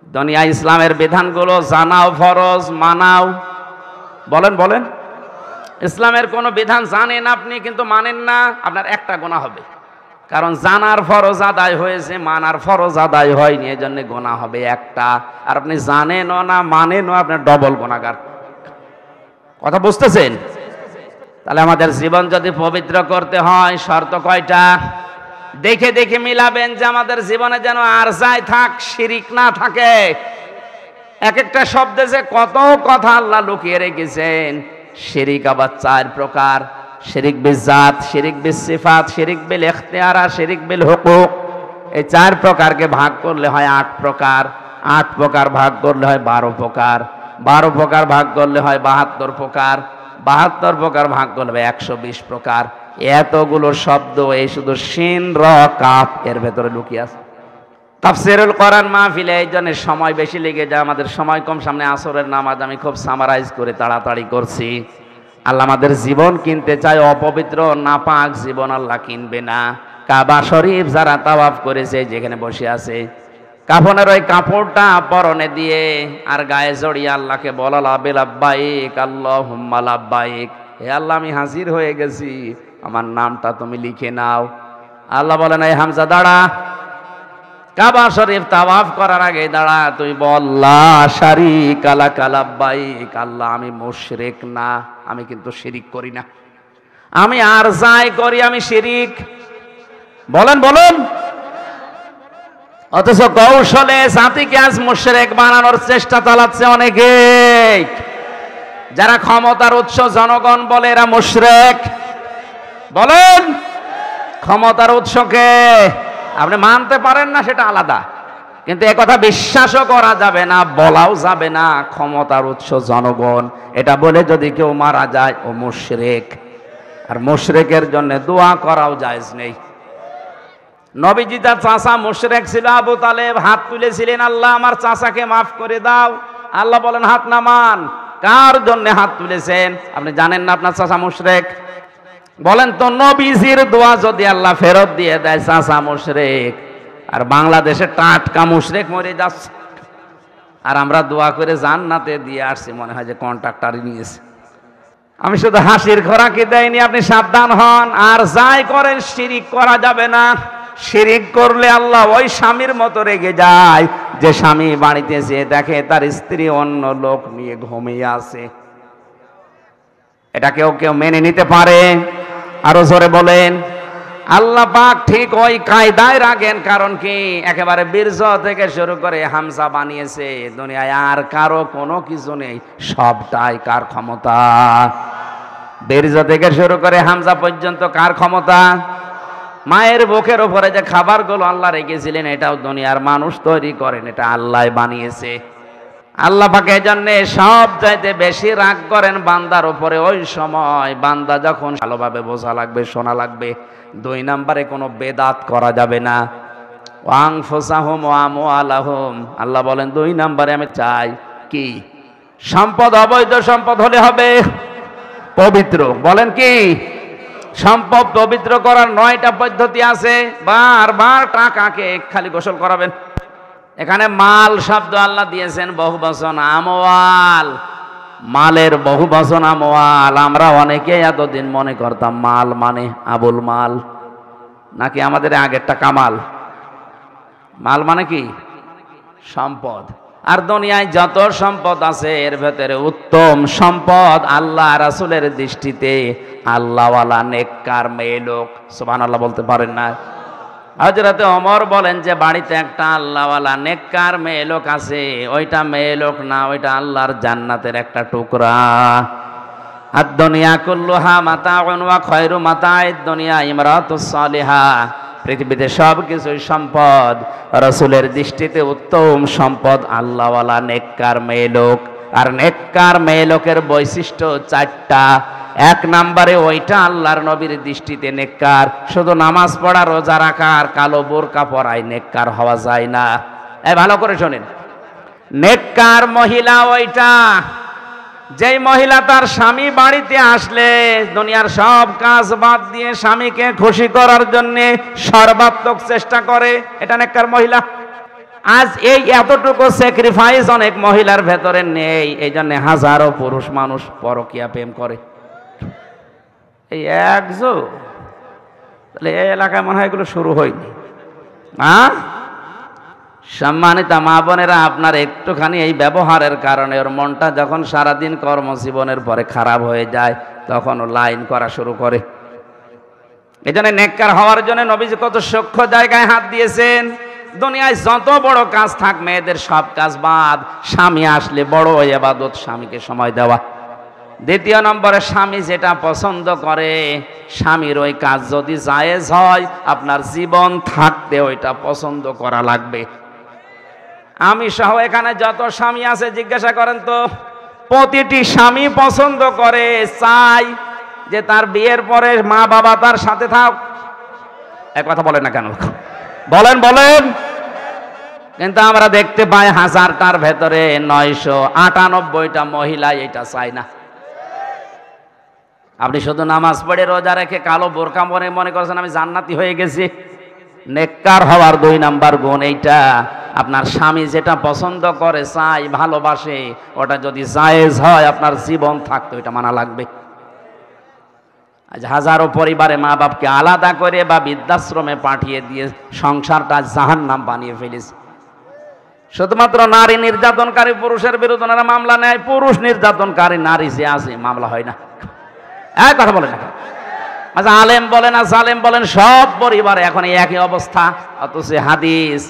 A: দুনিয়া ইসলামের বিধানগুলো জানাও ফরজ, মানাও। বলেন বলেন, ইসলামের কোনো বিধান জানেন আপনি কিন্তু মানেন না, আপনার একটা গুনাহ হবে। কারণ জানার ফরজ আদায় হয়েছে, মানার ফরজ আদায় হয়নি, এই জন্য গুনাহ হবে একটা। আর আপনি জানেনও না, মানেনও, আপনার ডবল গুনাহগার। কথা বুঝতেছেন? তাহলে আমাদের জীবন যদি পবিত্র করতে হয়, শর্ত কয়টা? দেখে দেখে মিলাবেন যে আমাদের জীবনে যেন আর যাই থাক, শিরিক না থাকে। এক একটা শব্দে যে কত কথা আল্লাহ লুকিয়ে রেখেছেন। শিরিক আবার চার প্রকার: শিরিক বিল জাত, শিরিক বিল সিফাত, শিরিক বিল ইখতিয়ার, শিরিক বিল হুকুক। এই চার প্রকারকে ভাগ করলে হয় 8 প্রকার, 8 প্রকার ভাগ করলে হয় 12 প্রকার, 12 প্রকার ভাগ করলে হয় 72 প্রকার, 72 প্রকার ভাগ করলে 120 প্রকার। এতগুলো শব্দ এই শুধু শিন র কাফ এর ভেতরে লুকিয়ে আছে। তাফসীরুল কোরআন মাহফিলে এই জন্য সময় বেশি লেগে যায়, আমাদের সময় কম। সামনে আসরের নামাজ, আমি খুব সামারাইজ করে তাড়াতাড়ি করছি। আল্লাহ আমাদের জীবন কিনতে চায়, অপবিত্র নাপাক জীবন আল্লাহ কিনবে না। কাবা শরীফ যারা তাওয়াফ করেছে, যেখানে বসে আছে, কাফনের ওই কাপড়টা পরনে দিয়ে আর গায়ে জড়িয়ে আল্লাহকে বলা, লাব্বাইক আল্লাহুম্মা লাব্বাইক, হে আল্লাহ আমি হাজির হয়ে গেছি, আমার নামটা তুমি লিখে নাও। আল্লাহ বলেন, এই হামজা দাঁড়া, কাবা শরীফ তাওয়াফ করার আগে দাঁড়া, তুই বল লা শারীকা লাকা লাব্বাইক, আল্লাহ আমি মুশরিক না, আমি কিন্তু শিরিক করি না, আমি আর যাই করি আমি শিরিক। বলেন বলেন। অথচ কৌশলে জাতিকে আজ মুশরিক বানানোর চেষ্টা চালাচ্ছে অনেকে। যারা ক্ষমতার উৎস জনগণ বলে এরা মুশরিক। বলেন, ক্ষমতার উৎসকে আপনি মানতে পারেন না সেটা আলাদা, কিন্তু একথা বিশ্বাসও করা যাবে না, বলাও যাবে না ক্ষমতার উৎস জনগণ। এটা বলে যদি কেউ মারা যায় ও মুশরিক। আর মুশরিকের জন্য দোয়া করাও জায়েজ নেই। নবীজি তার চাচা মুশরিক ছিল আবু তালেব, হাত তুলেছিলেন, আল্লাহ আমার চাচাকে মাফ করে দাও। আল্লাহ বলেন হাত নামান। কার জন্য হাত তুলেছেন? আপনি জানেন না আপনার চাচা মুশরিক? বলেন তো, নবীজির দোয়া যদি আল্লাহ ফেরত দিয়ে দেয়, চাচা মুশরিক, আর বাংলাদেশে টাটকা মুশরিক মরে যাচ্ছে, আর আমরা দোয়া করে জান্নাতে দিয়ে আসছি, মনে হয় যে কন্ট্রাক্টরই নিয়েছে। আমি শুধু হাসির খোরাকি দেয়নি, আপনি সাবধান হন। আর যাই করেন শিরিক করা যাবে না। শিরিক করলে আল্লাহ ওই স্বামীর মতো রেগে যায় যে স্বামী বাড়িতে যেয়ে দেখে তার স্ত্রী অন্য লোক নিয়ে ঘুমিয়ে আছে। এটা কেউ কেউ মেনে নিতে পারে? আরো জোরে বলেন। আল্লাহ পাক ঠিক ওই কায়দায় রাখেন। কারণ কি, একেবারে বীর্য থেকে শুরু করে হামজা বানিয়েছে, দুনিয়ায় আর কারো কোনো কিছু নেই, সবটাই কার ক্ষমতা? বীর্য থেকে শুরু করে হামজা পর্যন্ত কার ক্ষমতা? মায়ের বুকের উপরে যে খাবারগুলো আল্লাহ রেখেছিলেন, এটাও দুনিয়ার মানুষ তৈরি করেন, এটা আল্লাহ বানিয়েছে। আল্লাহ পাক এজন্য সব চাইতে বেশি রাগ করেন বান্দার উপরে ওই সময় বান্দা যখন ভালোভাবে বোঝা লাগবে, শোনা লাগবে। 2 নম্বরে কোনো বেদাত করা যাবে না। ওয়াংফুসাহুম ওয়া আমওয়ালাহুম, আল্লাহ বলেন 2 নম্বরে আমি চাই কি? সম্পদ অবৈধ সম্পদ হলে হবে পবিত্র। বলেন কি? সম্পদ পবিত্র করার 9টা পদ্ধতি আছে। বারবার টাকাকে খালি গোসল করাবেন। এখানে মাল শব্দ আল্লাহ দিয়েছেন বহুবচন আমওয়াল, মালের বহুবচন আমওয়াল। আমরা অনেকেই এতদিন মনে করতাম মাল মানে আবুল মাল, নাকি আমাদের আগেরটা কামাল। মাল মানে কি? সম্পদ। আর দুনিয়ায় যত সম্পদ আছে এর ভেতরে উত্তম সম্পদ আল্লাহ রাসূলের দৃষ্টিতে আল্লাহওয়ালা নেককার মেয়ে লোক। সুবহানাল্লাহ বলতে পারেন না? হযরতে ওমর বলেন যে বাড়িতে একটা আল্লাহওয়ালা নেককার মেয়ে লোক আছে, ওইটা মেয়ে লোক না, ওইটা আল্লাহর জান্নাতের একটা টুকরা। আদ-দুনিয়া কুল্লুহা মাতাউন ওয়া খায়রু মাতা'id দুনিয়া ইমরাতুস সালিহা। পৃথিবীতে সব কিছুই সম্পদ, রাসূলের দৃষ্টিতে উত্তম সম্পদ আল্লাহওয়ালা নেককার মেয়ে লোক। আর নেককার মেয়ে লোকের বৈশিষ্ট্য 4টা। 1 নম্বরে ওইটা আল্লাহর নবীর দৃষ্টিতে নেককার। শুধু নামাজ পড়া, রোজা রাখা আর কালো বোরকা পরায় নেককার হওয়া যায় না। ভালো করে শোনেন, নেককার মহিলা ওইটা যেই মহিলা তার স্বামী বাড়িতে আসলে দুনিয়ার সব কাজ বাদ দিয়ে স্বামীকে খুশি করার জন্য সর্বাত্মক চেষ্টা করে, এটা নেককার মহিলা। আজ এই এতটুকু স্যাক্রিফাইস অনেক মহিলার ভেতরে নেই, এই জন্য হাজারো পুরুষ মানুষ পরকীয়া প্রেম করে। এই একজো তাহলে এই এলাকায় মনে হয় এগুলো শুরু হয়নি। সম্মানিত মা বোনেরা, আপনার একটুখানি এই ব্যবহারের কারণে ওর মনটা যখন সারাদিন কর্মজীবনের পরে খারাপ হয়ে যায় তখন ও লাইন করা শুরু করে। এই জন্য নেককার হওয়ার জন্য নবীজি কত সূক্ষ্ম জায়গায় হাত দিয়েছেন। দুনিয়ায় যত বড় কাজ থাক, মেয়েদের সব কাজ বাদ, স্বামী আসলে বড় ইবাদত স্বামীকে সময় দেওয়া। 2 নম্বরে স্বামী যেটা পছন্দ করে, স্বামীর ওই কাজ যদি জায়েজ হয় আপনার জীবন থাকতে ওইটা পছন্দ করা লাগবে। আমি সহ এখানে যত স্বামী আছে জিজ্ঞাসা করেন তো, প্রতিটি স্বামী পছন্দ করে, চাই যে তার বিয়ের পরে মা বাবা তার সাথে থাক। এক কথা বলেন না কেন? বলেন বলেন। কিন্তু আমরা দেখতে পাই 1000টার ভেতরে 998টা মহিলা এটা চায় না। আপনি শুধু নামাজ পড়ে রোজা রেখে কালো বোরকা পরে মনে করছেন আমি জান্নাতি হয়ে গেছি। নেককার হওয়ার 2 নাম্বার গুণ এইটা, আপনার স্বামী যেটা পছন্দ করে, চাই, ভালোবাসে, ওটা যদি জায়েজ হয় আপনার জীবন থাকতো এটা মানা লাগবে। আজ হাজারো পরিবারে মা বাপকে আলাদা করে বা বৃদ্ধাশ্রমে পাঠিয়ে দিয়ে সংসারটা জাহান্নাম বানিয়ে ফেলেছে। শুধুমাত্র নারী নির্যাতনকারী পুরুষের বিরুদ্ধে ওনারা মামলা নেয়, পুরুষ নির্যাতনকারী নারী যে আছে মামলা হয় না। এক কথা বলেন না। আচ্ছা, আলেম বলেন আর জালেম বলেন, সব পরিবারে এখন একই অবস্থা। অথচ হাদিস,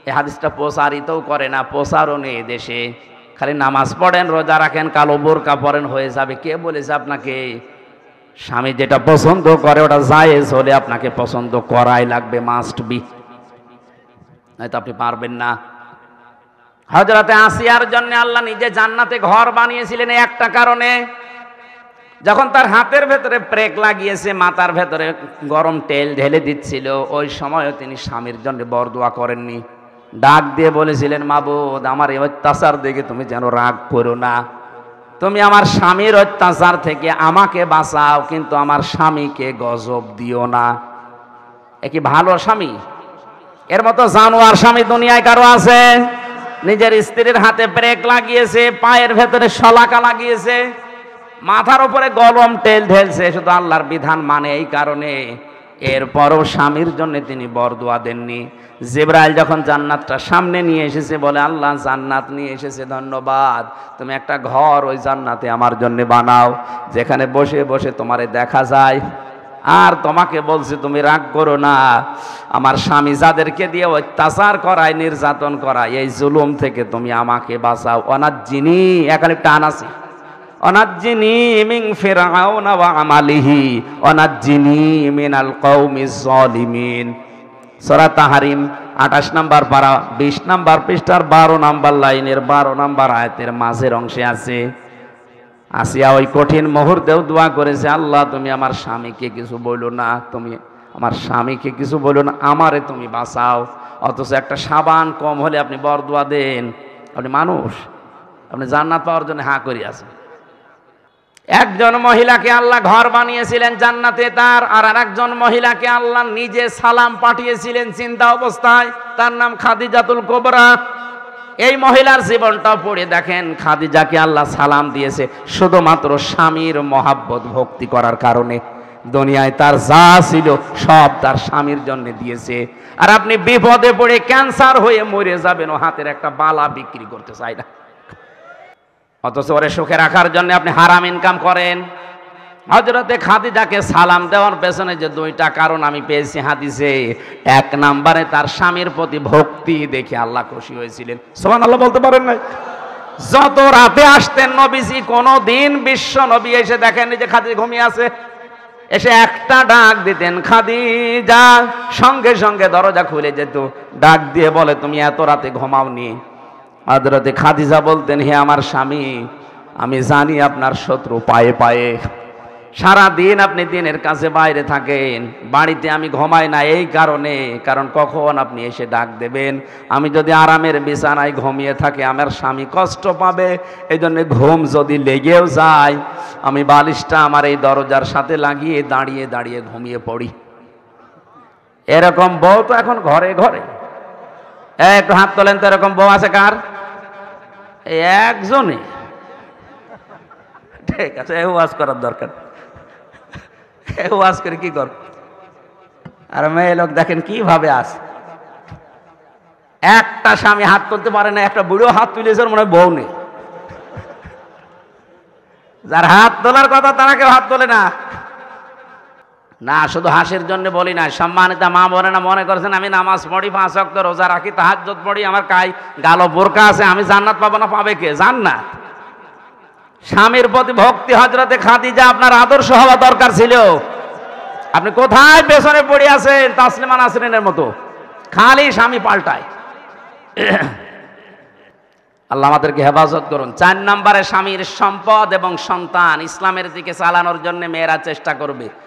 A: এই হাদিসটা প্রচারিতও করে না, প্রচারও নেই দেশে। খালি নামাজ পড়েন, রোজা রাখেন, কালো বোরকা পরেন, হয়ে যাবে। কে বলেছে আপনাকে? স্বামী যেটা পছন্দ করে ওটা জায়েজ হলে আপনাকে পছন্দ করাই লাগবে, মাস্ট বি, নয়তো আপনি পারবেন না। হযরতে আসিয়ার জন্য আল্লাহ নিজে জান্নাতে ঘর বানিয়েছিলেন একটা কারণে। যখন তার হাতের ভেতরে প্রেক লাগিয়েছে, মাথার ভেতরে গরম তেল ঢেলে দিচ্ছিল, ওই সময়ও তিনি স্বামীর জন্য বরদোয়া করেননি। ডাক দিয়ে বলেছিলেন, মাবুদ, আমার এই অত্যাচার দেখে তুমি যেন রাগ করো না, তুমি আমার স্বামীর অত্যাচার থেকে আমাকে বাঁচাও, কিন্তু আমার স্বামীকে গজব দিও না। এ কি ভালো স্বামী? এর মতো জানোয়ার স্বামী দুনিয়ায় কারো আছে? নিজের স্ত্রীর হাতে ব্রেক লাগিয়েছে, পায়ের ভেতরে শলাকা লাগিয়েছে, মাথার উপরে গরম তেল ঢেলছে, শুধু আল্লাহর বিধান মানে এই কারণে। এরপরও স্বামীর জন্য তিনি বরদোয়া দেননি। জিবরাইল যখন জান্নাতটা সামনে নিয়ে এসেছে, বলে, আল্লাহ জান্নাত নিয়ে এসেছে, ধন্যবাদ, তুমি একটা ঘর ওই জান্নাতে আমার জন্য বানাও, যেখানে বসে বসে তোমারে দেখা যায়। আর তোমাকে বলছি তুমি রাগ করো না, আমার স্বামী যাদেরকে দিয়ে অত্যাচার করায়, নির্যাতন করায়, এই জুলুম থেকে তুমি আমাকে বাঁচাও। অনাজ্জিনি, এখানে টান আছে, অনাজ্জিনি মিন ফিরআউনা ওয়া আমালিহি অনাজ্জিনি মিনাল কওমিজ জালিমিন। সূরা তাহরিম 28 নম্বর পারা 20 নম্বর পৃষ্ঠার 12 নম্বর লাইনের 12 নম্বর আয়াতের মাঝের অংশে আছে। আসিয়া ওই কঠিন মুহূর্তেও দোয়া করেছে, আল্লাহ তুমি আমার স্বামীকে কিছু বলো না, তুমি আমার স্বামীকে কিছু বলো না, আমারে তুমি বাঁচাও। অথচ একটা সাবান কম হলে আপনি বরদোয়া দেন। আপনি মানুষ, আপনি জান্নাত পাওয়ার জন্য হাঁ করি আছেন। একজন মহিলাকে আল্লাহ ঘর বানিয়েছিলেন জান্নাতে তার, আর আরেকজন মহিলাকে আল্লাহ নিজে সালাম পাঠিয়েছিলেন চিন্তা অবস্থায়, তার নাম খাদিজাতুল কুবরা। এই মহিলার জীবনটা পড়ে দেখেন, খাদিজাকে আল্লাহ সালাম দিয়েছে শুধুমাত্র স্বামীর মহাব্বত ভক্তি করার কারণে। দুনিয়ায় তার যা ছিল সব তার স্বামীর জন্য দিয়েছে। আর আপনি বিপদে পড়ে ক্যান্সার হয়ে মরে যাবেন, ও হাতের একটা বালা বিক্রি করতে চাই না, অথচ ওরে সুখে রাখার জন্য আপনি হারাম ইনকাম করেন। হযরতে খাদিজাকে সালাম দেওয়ার পেছনে যে দুইটা কারণ আমি পেয়েছি হাদিসে, এক নম্বরে তার স্বামীর প্রতি ভক্তি দেখে আল্লাহ খুশি হয়েছিলেন। সুবহানাল্লাহ বলতে পারেন না? যত রাতে আসতেন নবীজি, কোনো দিন বিশ্ব নবী এসে দেখেননি যে খাদিজা ঘুমিয়ে আছে। এসে একটা ডাক দিতেন খাদিজা, সঙ্গে সঙ্গে দরজা খুলে যেত, ডাক দিয়ে বলে তুমি এত রাতে ঘুমাওনি? হযরতে খাদিজা বলতেন, হে আমার স্বামী, আমি জানি আপনার শত্রু পায়ে পায়ে, সারা দিন আপনি দিনের কাছে বাইরে থাকেন, বাড়িতে আমি ঘুমাই না এই কারণে, কারণ কখন আপনি এসে ডাক দেবেন। আমি যদি আরামের বিছানায় ঘুমিয়ে থাকি আমার স্বামী কষ্ট পাবে, এই জন্য ঘুম যদি লেগেও যায় আমি বালিশটা আমার এই দরজার সাথে লাগিয়ে দাঁড়িয়ে দাঁড়িয়ে ঘুমিয়ে পড়ি। এরকম বউ তো এখন ঘরে ঘরে। একটু হাত তোলেন তো, এরকম বউ আছে কার? একজনে। ঠিক আছে, এ ওয়াজ করার দরকার, এ ওয়াজ করে কি কর। আর মেয়ে লোক দেখেন কিভাবে আছে, একটা স্বামী হাত তুলতে পারে না, একটা বুড়ো হাত তুলেছে মনে হয় বউ নেই। যার হাত তোলার কথা তারা কেউ হাত তোলে না। না, শুধু হাসির জন্য বলি না, সম্মানিত মা বোনেরা মনে করছেন আমি নামাজ পড়ি, 5 ওয়াক্ত রোজা রাখি, তাহাজ্জুদ পড়ি, আমার গালো বোরকা আছে, আমি জান্নাত পাবো না? পাবে কে? জান্নাত। স্বামীর প্রতি ভক্তি হযরতে খাদিজা আপনার আদর্শ হওয়া দরকার ছিল। আপনি কোথায় পেছনে পড়ে আছেন তাসলিমা নাসরিনের মতো, খালি স্বামী পাল্টায়। আল্লাহ আমাদেরকে হেফাজত করুন। 4 নম্বরে স্বামীর সম্পদ এবং সন্তান ইসলামের দিকে চালানোর জন্য মেয়েরা চেষ্টা করবে।